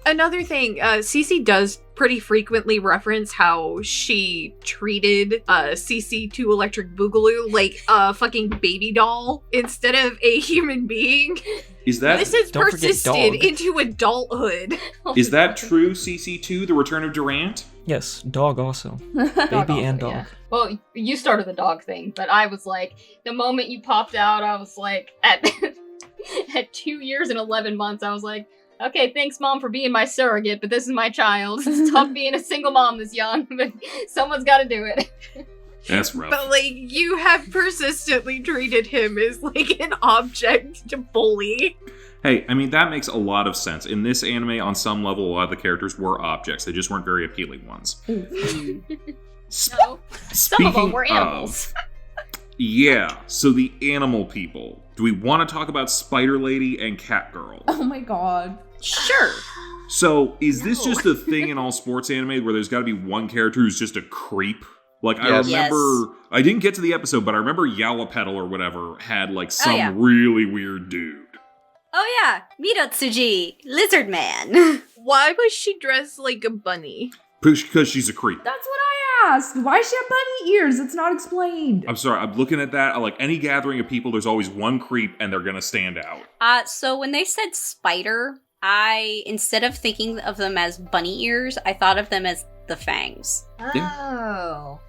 S8: Another thing, Cece does pretty frequently reference how she treated CC2 Electric Boogaloo like a fucking baby doll instead of a human being.
S1: Is that
S8: This has
S7: Don't forget
S8: persisted
S7: dog.
S8: into adulthood.
S1: is that true? CC2, The Return of Durant.
S7: Yes, dog also.
S5: Dog
S7: Baby and
S5: also,
S7: dog.
S5: yeah. Well, you started the dog thing, but I was like, the moment you popped out, I was like, at 2 years and 11 months, I was like, okay, thanks, Mom, for being my surrogate, but this is my child. It's tough being a single mom this young, but someone's got to do it.
S1: That's rough.
S8: But, like, you have persistently treated him as, like, an object to bully.
S1: Hey, I mean, that makes a lot of sense. In this anime, on some level, a lot of the characters were objects. They just weren't very appealing ones.
S5: No, some of them were animals.
S1: Yeah, so the animal people. Do we want to talk about Spider Lady and Cat Girl?
S2: Oh my god.
S5: Sure.
S1: So, is this just a thing in all sports anime where there's got to be one character who's just a creep? Like, I
S4: Yes.
S1: remember, I didn't get to the episode, but I remember Yowapedal or whatever had, like, some
S3: yeah.
S1: really weird dude.
S3: Oh yeah, Mirotsuji, Lizard Man.
S8: Why was she dressed like a bunny?
S1: Because she's a creep.
S2: That's what I asked. Why does she have bunny ears? It's not explained.
S1: I'm sorry, I'm looking at that. Like, any gathering of people, there's always one creep, and they're gonna stand out.
S3: So when they said spider, instead of thinking of them as bunny ears, I thought of them as the fangs.
S5: Oh.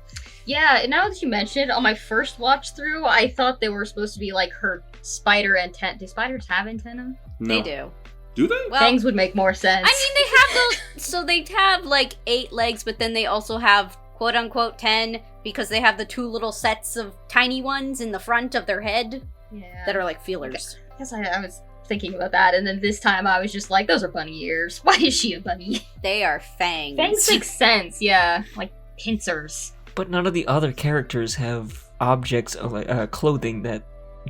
S5: Yeah, now that you mention it, on my first watch through, I thought they were supposed to be like her spider antenna. Do spiders have antenna?
S1: No.
S3: They do.
S1: Do they?
S3: Well,
S5: Fangs would make more sense.
S3: I mean, they have those. So they have like 8 legs, but then they also have quote unquote 10 because they have the 2 little sets of tiny ones in the front of their head
S5: yeah.
S3: that are like feelers.
S5: I guess I was thinking about that, and then this time I was just like, those are bunny ears. Why is she a bunny?
S3: They are fangs.
S5: Fangs make sense, yeah. Like pincers.
S7: But none of the other characters have objects, clothing that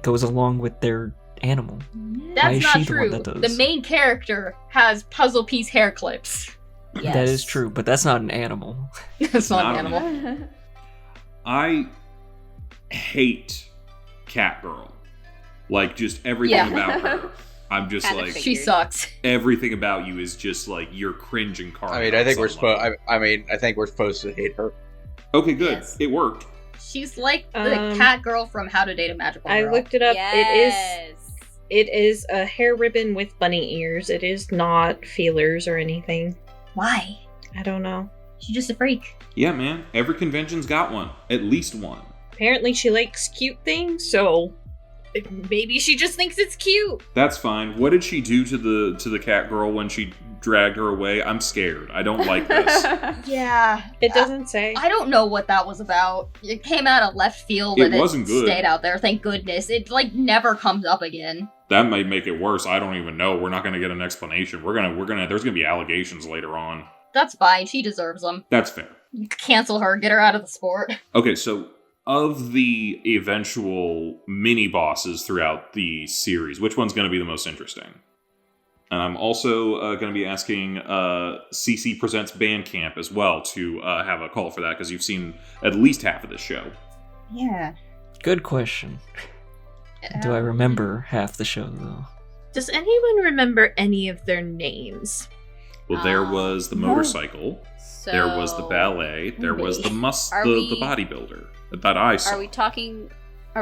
S7: goes along with their animal. Why
S5: That's
S7: is
S5: not
S7: she the one
S5: true.
S7: that does?
S5: The main character has puzzle piece hair clips.
S3: Yes.
S7: That is true, but that's not an animal.
S5: That's not an
S1: Not
S5: animal.
S1: I hate Cat Girl. Like, just everything
S5: Yeah.
S1: about her. I'm just
S3: Kinda
S1: like,
S3: figured.
S5: She sucks.
S1: everything about you is just like, you're cringe incarnate.
S4: I mean, I think
S1: on
S4: we're
S1: some
S4: supposed.
S1: level.
S4: I think we're supposed to hate her.
S1: Okay, good.
S3: Yes.
S1: It worked.
S5: She's like the
S8: Um,
S5: cat girl from How to Date a Magical Girl.
S6: I looked it up.
S3: Yes.
S6: It is a hair ribbon with bunny ears. It is not feelers or anything.
S5: Why?
S6: I don't know.
S5: She's just a freak.
S1: Yeah, man. Every convention's got one. At least one.
S6: Apparently she likes cute things, so
S8: Maybe she just thinks it's cute.
S1: That's fine. What did she do to the cat girl when she dragged her away? I'm scared. I don't like this.
S5: Yeah.
S6: it doesn't say.
S5: I don't know what that was about. It came out of left field
S1: It
S5: and
S1: wasn't good.
S5: stayed out there. Thank goodness. It like never comes up again.
S1: That might make it worse. I don't even know. We're not going to get an explanation. There's going to be allegations later on.
S5: That's fine. She deserves them.
S1: That's fair.
S5: Cancel her. Get her out of the sport.
S1: Okay, so of the eventual mini bosses throughout the series, which one's going to be the most interesting? And I'm also going to be asking CC Presents Bandcamp as well to have a call for that, because you've seen at least half of this show.
S5: Yeah.
S7: Good question. Do I remember half the show, though?
S8: Does anyone remember any of their names?
S1: Well, there was the motorcycle,
S3: So
S1: there was the ballet, there was the
S3: Are
S1: the
S3: we-
S1: bodybuilder that I saw.
S3: Are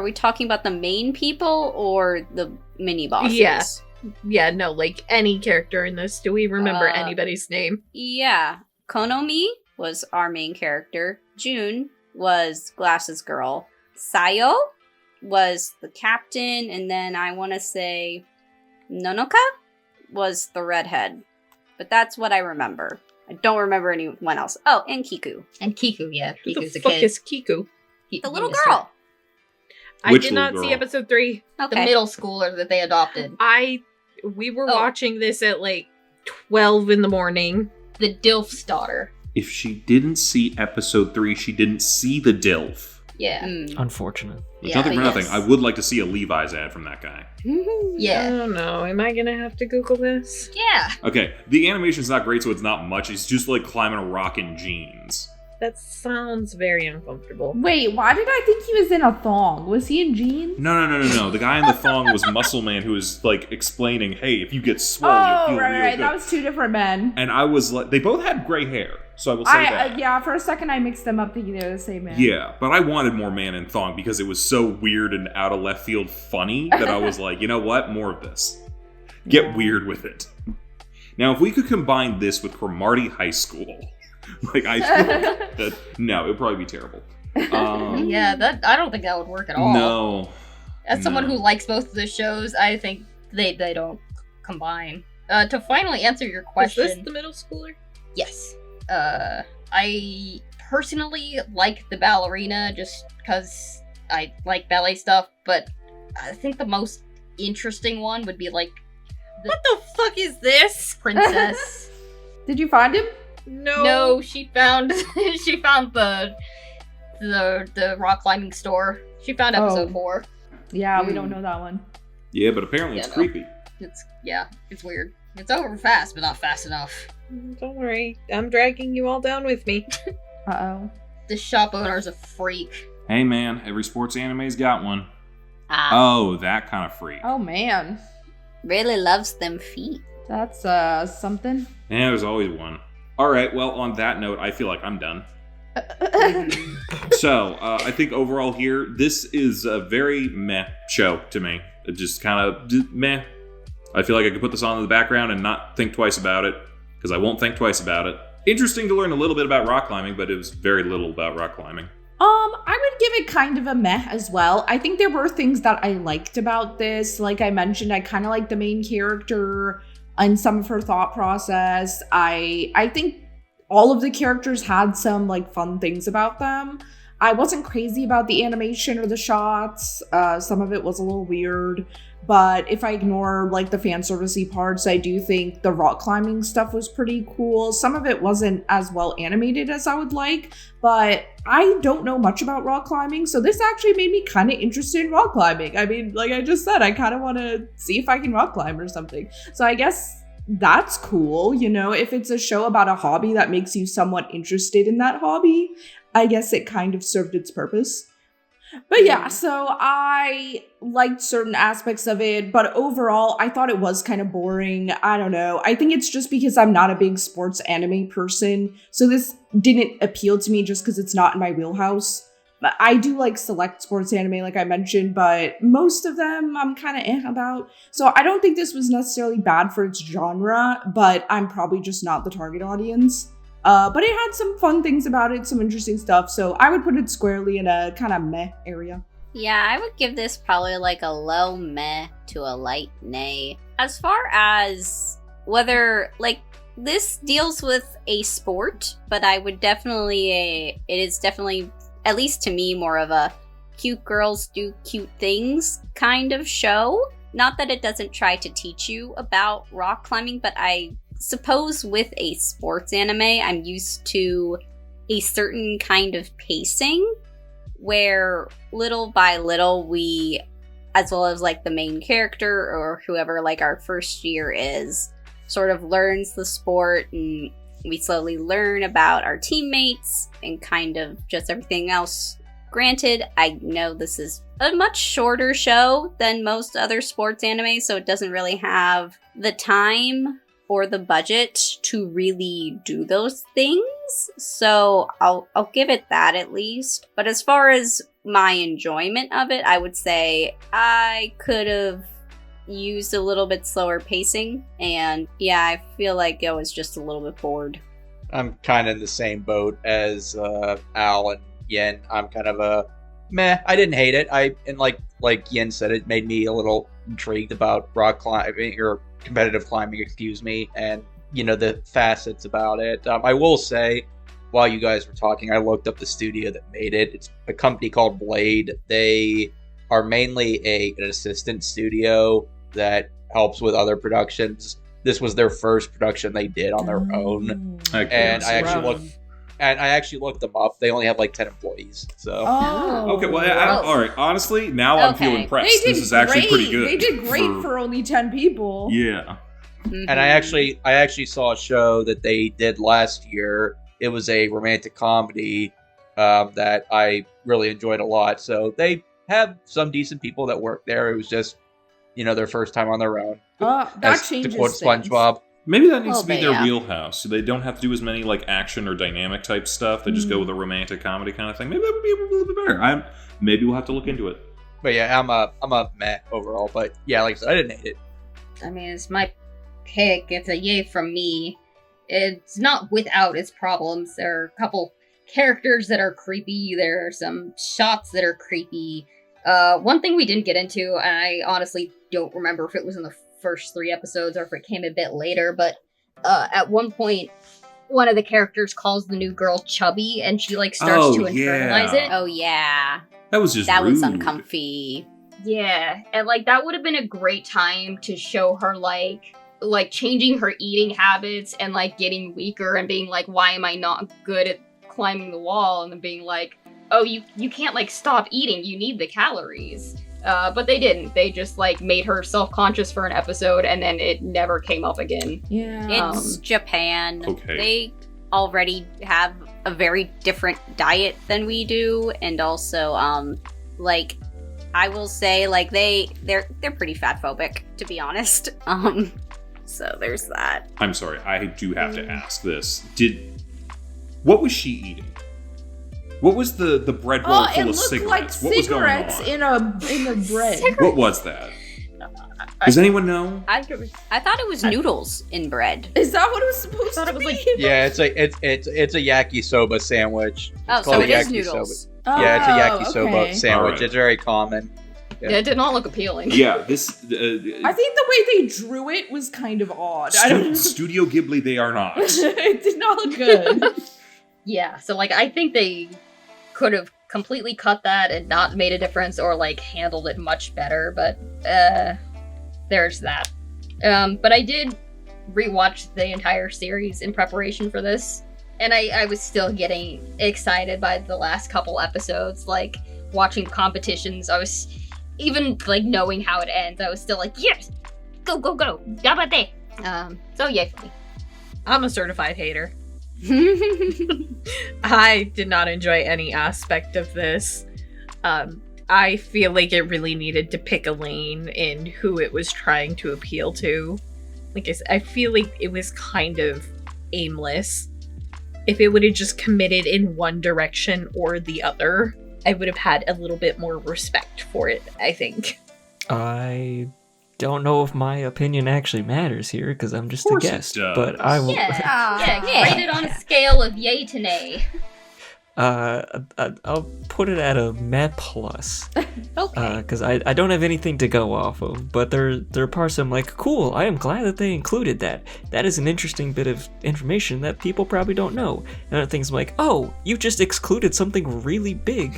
S3: we talking about the main people or the mini bosses?
S8: Yeah. Yeah, no, like any character in this. Do we remember
S3: Uh,
S8: anybody's name?
S3: Yeah. Konomi was our main character. June was Glasses Girl. Sayo was the captain, and then I want to say Nonoka was the redhead. But that's what I remember. I don't remember anyone else. Oh, and Kiku.
S5: And Kiku, yeah.
S8: Who
S5: Kiku's
S8: the
S5: a
S8: fuck
S5: kid.
S8: is Kiku?
S3: The little
S5: Yes,
S3: girl.
S8: I
S1: Which
S8: did not
S1: little
S8: see
S1: girl?
S8: episode 3.
S5: The
S3: Okay.
S5: middle schooler that they adopted.
S8: We were
S5: Oh.
S8: watching this at like 12 in the morning.
S5: the Dilf's daughter.
S1: If she didn't see episode 3, she didn't see the DILF.
S5: Yeah.
S7: Unfortunate.
S1: But
S5: Yeah,
S1: nothing for
S5: but
S1: nothing.
S5: yes.
S1: I would like to see a Levi's ad from that guy.
S8: I
S5: Yeah.
S8: don't know. Am I gonna have to Google this?
S5: Yeah.
S1: Okay, the animation's not great, so it's not much. It's just like climbing a rock in jeans.
S8: That sounds very uncomfortable.
S2: Wait, why did I think he was in a thong? Was he in jeans?
S1: No. The guy in the thong was Muscle Man, who was like explaining, "Hey, if you get swole, you'll feel real
S2: right.
S1: good."
S2: That was two different men.
S1: And I was like, they both had gray hair, so I will say that.
S2: Yeah, for a second I mixed them up thinking they were the same man.
S1: Yeah, but I wanted more man in thong because it was so weird and out of left field funny that I was like, you know what? More of this. Get weird with it. Now, if we could combine this with Cromartie High School, like no, it would probably be terrible.
S5: Yeah, that I don't think that would work at all.
S1: No.
S5: As someone
S1: No.
S5: who likes both of the shows, I think they don't combine. To finally answer your question,
S8: Is this the middle schooler?
S5: yes. I personally like the ballerina just because I like ballet stuff, but I think the most interesting one would be like the
S8: What the fuck is this?
S5: princess.
S2: Did you find him?
S5: No, she found the rock climbing store. She found episode 4.
S2: Yeah, we don't know that one.
S1: Yeah, but apparently it's
S5: Yeah, no.
S1: creepy.
S5: It's weird. It's over fast, but not fast enough.
S8: Don't worry. I'm dragging you all down with me.
S2: Uh-oh.
S5: The shop owner's a freak.
S1: Hey man, every sports anime's got one.
S3: Ah,
S1: Oh, that kind of freak.
S2: Oh, man.
S3: really loves them feet.
S2: That's, something.
S1: Yeah, there's always one. Alright, well, on that note, I feel like I'm done. So, I think overall here, this is a very meh show to me. It just kind of meh. I feel like I could put this on in the background and not think twice about it, because I won't think twice about it. Interesting to learn a little bit about rock climbing, but it was very little about rock climbing.
S2: I would give it kind of a meh as well. I think there were things that I liked about this. Like I mentioned, I kind of like the main character and some of her thought process. I think all of the characters had some like fun things about them. I wasn't crazy about the animation or the shots. Some of it was a little weird. But if I ignore like the fan servicey parts, I do think the rock climbing stuff was pretty cool. Some of it wasn't as well animated as I would like, but I don't know much about rock climbing, so this actually made me kind of interested in rock climbing. I mean, like I just said, I kind of want to see if I can rock climb or something. So I guess that's cool, you know, if it's a show about a hobby that makes you somewhat interested in that hobby, I guess it kind of served its purpose. But yeah, so I liked certain aspects of it, but overall, I thought it was kind of boring. I don't know. I think it's just because I'm not a big sports anime person, so this didn't appeal to me just because it's not in my wheelhouse. But I do like select sports anime, like I mentioned, but most of them I'm kind of about. So I don't think this was necessarily bad for its genre, but I'm probably just not the target audience. But it had some fun things about it, some interesting stuff, so I would put it squarely in a kind of meh area.
S3: Yeah, I would give this probably like a low meh to a light nay. As far as whether, like, this deals with a sport, but I would definitely, it is definitely, at least to me, more of a cute girls do cute things kind of show. Not that it doesn't try to teach you about rock climbing, but I suppose with a sports anime, I'm used to a certain kind of pacing where little by little we, as well as like the main character or whoever like our first year is, sort of learns the sport and we slowly learn about our teammates and kind of just everything else. Granted, I know this is a much shorter show than most other sports anime, so it doesn't really have the time or the budget to really do those things. So I'll give it that at least. But as far as my enjoyment of it, I would say I could have used a little bit slower pacing. And yeah, I feel like I was just a little bit bored.
S4: I'm kind of in the same boat as Al and Yen. I'm kind of a meh. I didn't hate it. And like Yen said, it made me a little intrigued about rock climbing or competitive climbing, excuse me, and you know the facets about it. I will say, while you guys were talking, I looked up the studio that made it. It's a company called Blade. They are mainly an assistant studio that helps with other productions. this was their first production they did on their own. And I actually looked them up. They only have like 10 employees. So
S1: okay, well, all right. Honestly, now I'm feeling pressed. This is actually pretty good.
S2: They did great for only 10 people.
S1: Yeah.
S4: And I actually saw a show that they did last year. It was a romantic comedy that I really enjoyed a lot. So they have some decent people that work there. It was just, their first time on their own.
S2: That changes
S4: to quote
S2: things.
S4: SpongeBob.
S1: Maybe that needs to be their wheelhouse, so they don't have to do as many like action or dynamic type stuff. They just go with a romantic comedy kind of thing. Maybe that would be a little bit better. Maybe we'll have to look into it.
S4: But yeah, I'm a meh overall. But yeah, like I said, I didn't hate it.
S3: I mean, it's my pick. It's a yay from me. It's not without its problems. There are a couple characters that are creepy. There are some shots that are creepy. One thing we didn't get into, and I honestly don't remember if it was in the first 3 episodes or if it came a bit later, but at one point, one of the characters calls the new girl chubby, and she like starts to internalize it. Oh yeah,
S1: that was just
S3: that
S1: rude.
S3: was uncomfy.
S5: Yeah, and like that would have been a great time to show her like changing her eating habits and like getting weaker and being like, why am I not good at climbing the wall? And then being like, oh, you can't like stop eating, you need the calories. But they didn't. They just like made her self-conscious for an episode and then it never came up again.
S2: Yeah.
S3: It's Japan.
S1: Okay.
S3: They already have a very different diet than we do, and also like I will say like they're pretty fat phobic, to be honest. So there's that.
S1: I'm sorry, I do have to ask this. What was she eating? What was the bread roll full of cigarettes?
S2: Like
S1: what was going on?
S2: cigarettes in a bread.
S1: What was that? Does anyone know?
S3: I thought it was noodles in bread.
S2: Is that what it was supposed to be?
S4: Yeah, it's a yakisoba sandwich.
S3: Oh, so it is noodles.
S4: Yeah, it's a yakisoba sandwich.
S1: Right.
S4: It's very common.
S5: Yeah, it did not look appealing.
S1: Yeah, this.
S2: I think the way they drew it was kind of odd. I don't know.
S1: Studio Ghibli, they are not.
S2: It did not look good.
S5: Yeah, so like I think they could have completely cut that and not made a difference, or like handled it much better, but there's that. But I did rewatch the entire series in preparation for this, and I was still getting excited by the last couple episodes, like watching competitions. I was even like knowing how it ends, I was still like, yes, go gabate. So yay for me.
S8: I'm a certified hater. I did not enjoy any aspect of this. I feel like it really needed to pick a lane in who it was trying to appeal to. Like I said, I feel like it was kind of aimless. If it would have just committed in one direction or the other, I would have had a little bit more respect for it, I think.
S7: I don't know if my opinion actually matters here because I'm just a guest, but I will.
S5: Rate it on a scale of yay to nay.
S7: I'll put it at a meh plus.
S3: Okay.
S7: Because I don't have anything to go off of, but there are parts I'm like, cool, I am glad that they included that. That is an interesting bit of information that people probably don't know. And other things I'm like, oh, you just excluded something really big.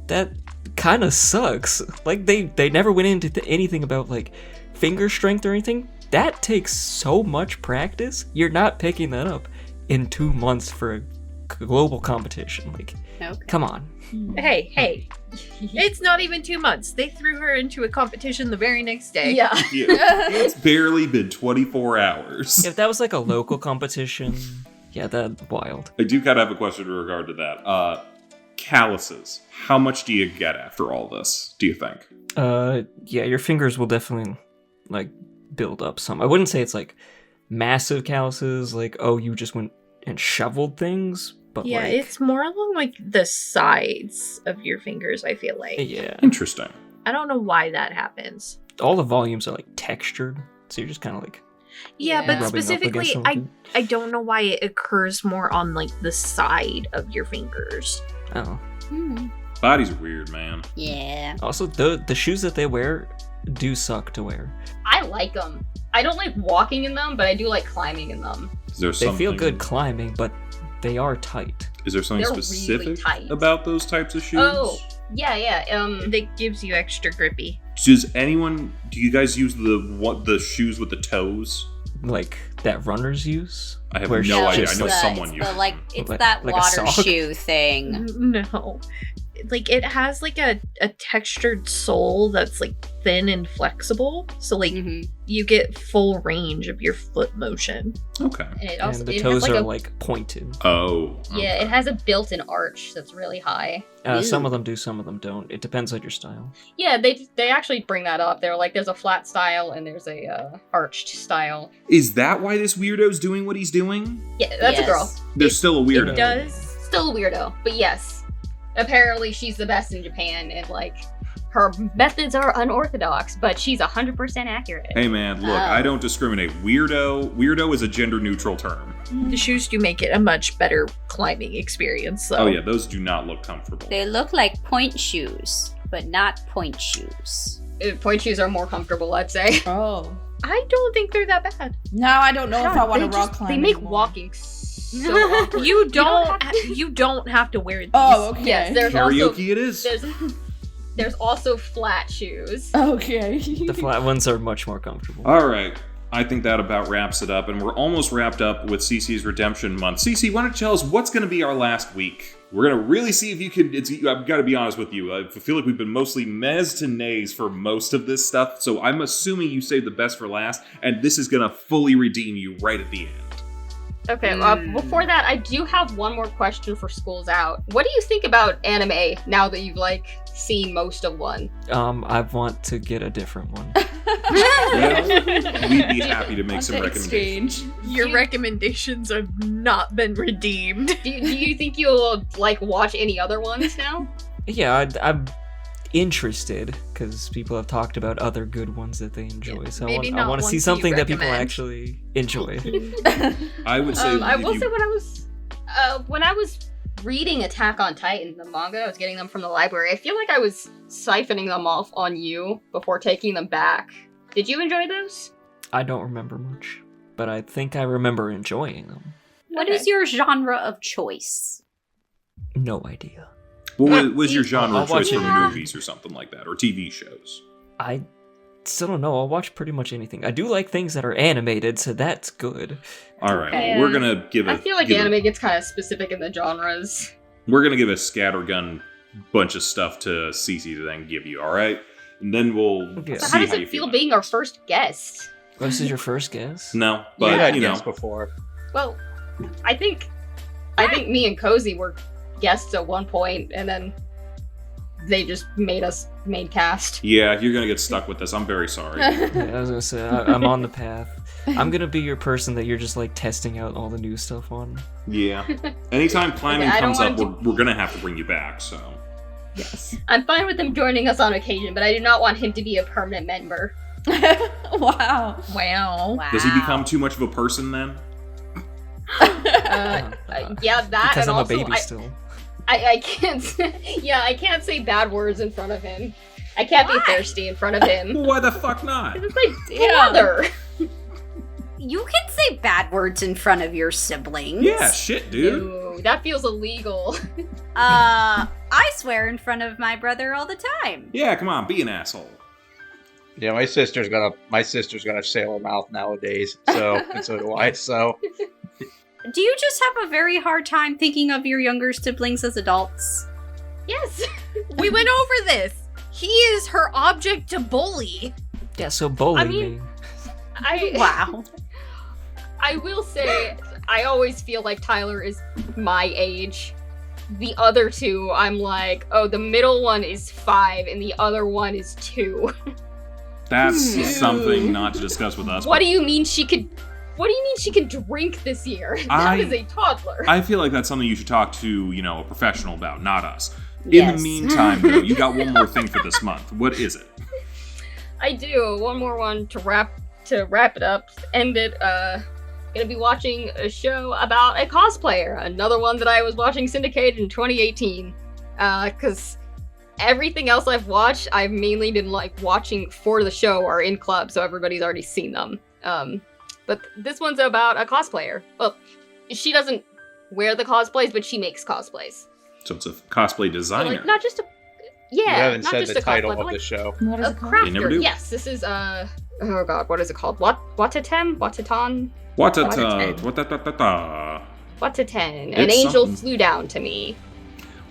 S7: That kind of sucks. Like, they never went into anything about, like, finger strength or anything. That takes so much practice. You're not picking that up in 2 months for a global competition. Like, come on.
S8: Hey. It's not even 2 months. They threw her into a competition the very next day.
S5: Yeah.
S1: It's barely been 24 hours.
S7: If that was like a local competition, yeah, that's wild.
S1: I do kind of have a question in regard to that. Calluses. How much do you get after all this, do you think?
S7: Yeah, your fingers will definitely, like, build up some. I wouldn't say it's, like, massive calluses, like, oh, you just went and shoveled things, but,
S8: yeah,
S7: like...
S8: it's more along, like, the sides of your fingers, I feel like.
S7: Yeah.
S1: Interesting.
S8: I don't know why that happens.
S7: All the volumes are, like, textured, so you're just kind of, like...
S8: Yeah, but
S7: rubbing up
S8: specifically,
S7: against something.
S8: I don't know why it occurs more on, like, the side of your fingers.
S7: Oh.
S1: Bodies are weird, man.
S3: Yeah.
S7: Also, the shoes that they wear do suck to wear.
S5: I like them. I don't like walking in them, but I do like climbing in them.
S1: Is there
S7: They feel good climbing, but they are tight.
S1: Is there something
S5: They're
S1: specific
S5: really tight.
S1: about those types of shoes?
S5: Oh, yeah.
S8: That gives you extra grippy.
S1: Do you guys use the shoes with the toes?
S7: like that runners use?
S1: I have
S7: Where
S1: no idea. I
S7: just,
S1: know
S7: like-
S1: someone
S3: it's
S1: used.
S3: it's
S7: Like-
S3: that
S7: like a
S3: water
S7: sock?
S3: shoe thing.
S6: No. Like it has like a textured sole that's like thin and flexible. So like
S3: Mhm.
S6: you get full range of your foot motion.
S1: Okay.
S5: And it also
S7: And the
S5: it
S7: toes
S5: has like
S7: are
S5: a
S7: like pointed.
S1: Oh.
S5: yeah,
S1: okay.
S5: it has a built-in arch that's really high.
S7: Some of them do, some of them don't. It depends on your style.
S5: Yeah, they actually bring that up. They're like, there's a flat style and there's a arched style.
S1: Is that why this weirdo's doing what he's doing?
S5: Yeah, that's
S3: Yes.
S5: a girl.
S1: There's still a weirdo.
S6: It does.
S5: Still a weirdo, but yes. Apparently she's the best in Japan and like her methods are unorthodox, but she's 100% accurate.
S1: Hey man, look,
S3: Oh.
S1: I don't discriminate. Weirdo is a gender neutral term.
S6: The shoes do make it a much better climbing experience. So
S1: Oh yeah, those do not look comfortable.
S3: They look like point shoes, but not point shoes.
S5: Point shoes are more comfortable, I'd say.
S2: Oh.
S6: I don't think they're that bad.
S2: Now I don't know if I want to
S5: They
S2: rock
S5: just-
S2: climb
S5: They make
S2: anymore.
S5: walking so awkward.
S6: You
S5: don't
S6: don't have to wear these.
S2: Oh, okay.
S5: Yes, there's
S1: Karaoke
S5: also
S1: it is.
S5: there's also flat shoes.
S2: Okay.
S7: The flat ones are much more comfortable.
S1: All right. I think that about wraps it up, and we're almost wrapped up with CC's Redemption Month. CC, why don't you tell us what's going to be our last week? We're going to really see if you can... I've got to be honest with you. I feel like we've been mostly mez to nays for most of this stuff, so I'm assuming you saved the best for last, and this is going to fully redeem you right at the end.
S5: Okay, before that, I do have one more question for Schools Out. What do you think about anime now that you've like seen most of one?
S7: I want to get a different one.
S1: Well, we'd be happy to make some
S2: Want to
S1: recommendations.
S2: exchange.
S6: Your recommendations have not been redeemed.
S5: Do you think you'll like watch any other ones now?
S7: Yeah, I'm interested because people have talked about other good ones that they enjoy. So
S6: maybe
S7: I
S6: not
S7: want to see
S6: ones
S7: something
S6: you
S7: that people
S6: recommend.
S7: actually enjoy.
S1: I would say...
S5: I
S1: if
S5: will
S1: you-
S5: say when I was reading Attack on Titan, the manga, I was getting them from the library. I feel like I was siphoning them off on you before taking them back. Did you enjoy those?
S7: I don't remember much, but I think I remember enjoying them.
S3: What
S5: Okay.
S3: is your genre of choice?
S7: No idea.
S1: What was your genre
S7: I'll
S1: of choice
S7: watch
S1: for
S7: it.
S1: movies or something like that, or TV shows?
S7: I still don't know. I'll watch pretty much anything. I do like things that are animated, so that's good.
S1: All right,
S3: Okay.
S1: well, we're gonna give a.
S5: I feel like
S1: give a-
S5: anime gets kind of specific in the genres.
S1: We're gonna give a scattergun bunch of stuff to Cece to then give you. All right, and then we'll
S7: Okay.
S5: So
S1: see
S5: how does
S1: you
S5: it feel
S1: about
S5: being our first guest?
S7: This is your first guess?
S1: No, but
S4: You had
S1: you know,
S4: guests before.
S5: Well, I think me and Kozi were guests at one point, and then they just made us main cast.
S1: yeah, you're gonna get stuck with this. I'm very sorry.
S7: Yeah, I was gonna say I'm on the path. I'm gonna be your person that you're just like testing out all the new stuff on.
S1: Yeah, anytime climbing
S5: Okay, I don't
S1: comes up,
S5: want
S1: we're gonna have to bring you back. So
S2: Yes.
S5: I'm fine with him joining us on occasion, but I do not want him to be a permanent member.
S2: Wow.
S6: Wow.
S3: Wow.
S1: does he become too much of a person then?
S5: Yeah, that
S7: Because
S5: and
S7: I'm
S5: also
S7: a baby still.
S5: I can't. I can't say bad words in front of him. I can't be thirsty in front of him.
S1: Well, why the fuck not?
S5: It's my
S2: Damn.
S5: brother.
S3: You can say bad words in front of your siblings.
S1: Yeah, shit, dude.
S5: Ew, that feels illegal.
S3: I swear in front of my brother all the time.
S1: Yeah, come on, be an asshole.
S4: Yeah, my sister's gonna sail her mouth nowadays. So and so do I. So
S3: Do you just have a very hard time thinking of your younger siblings as adults?
S5: Yes.
S6: We went over this. He is her object to bully.
S7: Yeah, so bully
S5: I mean-
S7: me.
S3: Wow.
S5: I will say, I always feel like Tyler is my age. The other two, I'm like, oh, the middle one is 5 and the other one is 2.
S1: That's something not to discuss with us.
S5: What do you mean she could drink this year? That is a toddler.
S1: I feel like that's something you should talk to, a professional about, not us. In
S3: Yes.
S1: the meantime, though, you got one more thing for this month. What is it?
S5: I do. One more one to wrap it up, end it. Gonna be watching a show about a cosplayer. Another one that I was watching syndicated in 2018. Cause everything else I've watched, I've mainly been like watching for the show or in club, so everybody's already seen them. But this one's about a cosplayer. Well, she doesn't wear the cosplays, but she makes cosplays.
S1: So it's a cosplay
S5: So,
S1: designer.
S5: like, not just a
S4: you haven't
S5: not
S4: said
S5: just
S4: the
S5: a
S4: title
S5: cosplay, but
S4: of
S5: like
S4: the show.
S2: What is
S5: a
S2: it called?
S1: They never
S5: crafter.
S1: do.
S5: Yes, this is oh god, what is it called? Watatem? Wataton? Wataten. An
S1: It's
S5: angel
S1: something.
S5: flew down to me.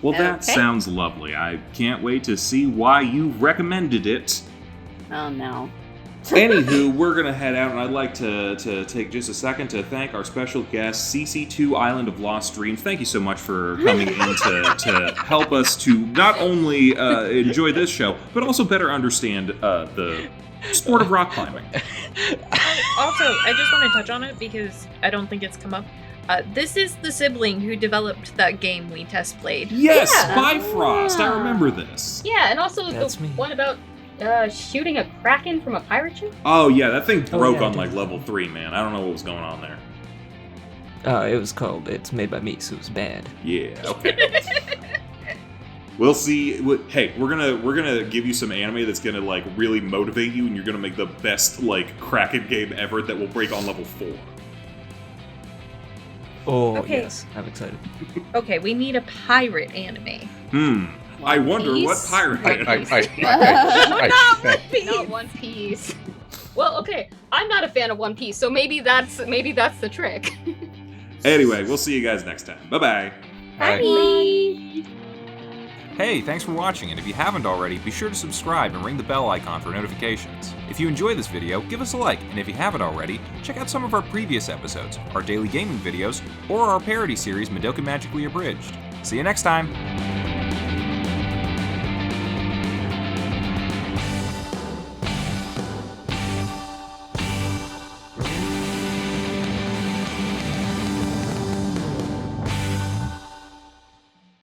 S1: Well, that
S3: Okay.
S1: sounds lovely. I can't wait to see why you recommended it.
S3: Oh no.
S1: Anywho, we're going to head out, and I'd like to take just a second to thank our special guest, CC2 Island of Lost Dreams. Thank you so much for coming in to help us to not only enjoy this show, but also better understand the sport of rock climbing.
S8: Also, I just want to touch on it because I don't think it's come up. This is the sibling who developed that game we test played.
S1: Yes,
S3: Yeah.
S1: Bifrost. I remember this.
S5: Yeah, and also
S7: That's
S5: the
S7: me.
S5: one about shooting a kraken from a pirate ship.
S1: Oh, yeah, that thing broke
S7: yeah, I
S1: on
S7: do.
S1: like level 3, man. I don't know what was going on there.
S7: It was called. It's made by me, so it was bad.
S1: Yeah, okay. We'll see. Hey, we're gonna give you some anime that's gonna like really motivate you, and you're gonna make the best like Kraken game ever that will break on level 4.
S7: Oh
S8: Okay.
S7: yes, I'm excited.
S8: Okay, we need a pirate anime.
S1: I wonder what
S3: Piece?
S1: pirate.
S5: Not One Piece. Well, okay, I'm not a fan of One Piece, so maybe that's the trick.
S1: Anyway, we'll see you guys next time. Bye-bye.
S9: Hey, thanks for watching, and if you haven't already, be sure to subscribe and ring the bell icon for notifications. If you enjoy this video, give us a like, and if you haven't already, check out some of our previous episodes, our daily gaming videos, or our parody series Madoka Magically Abridged. See you next time!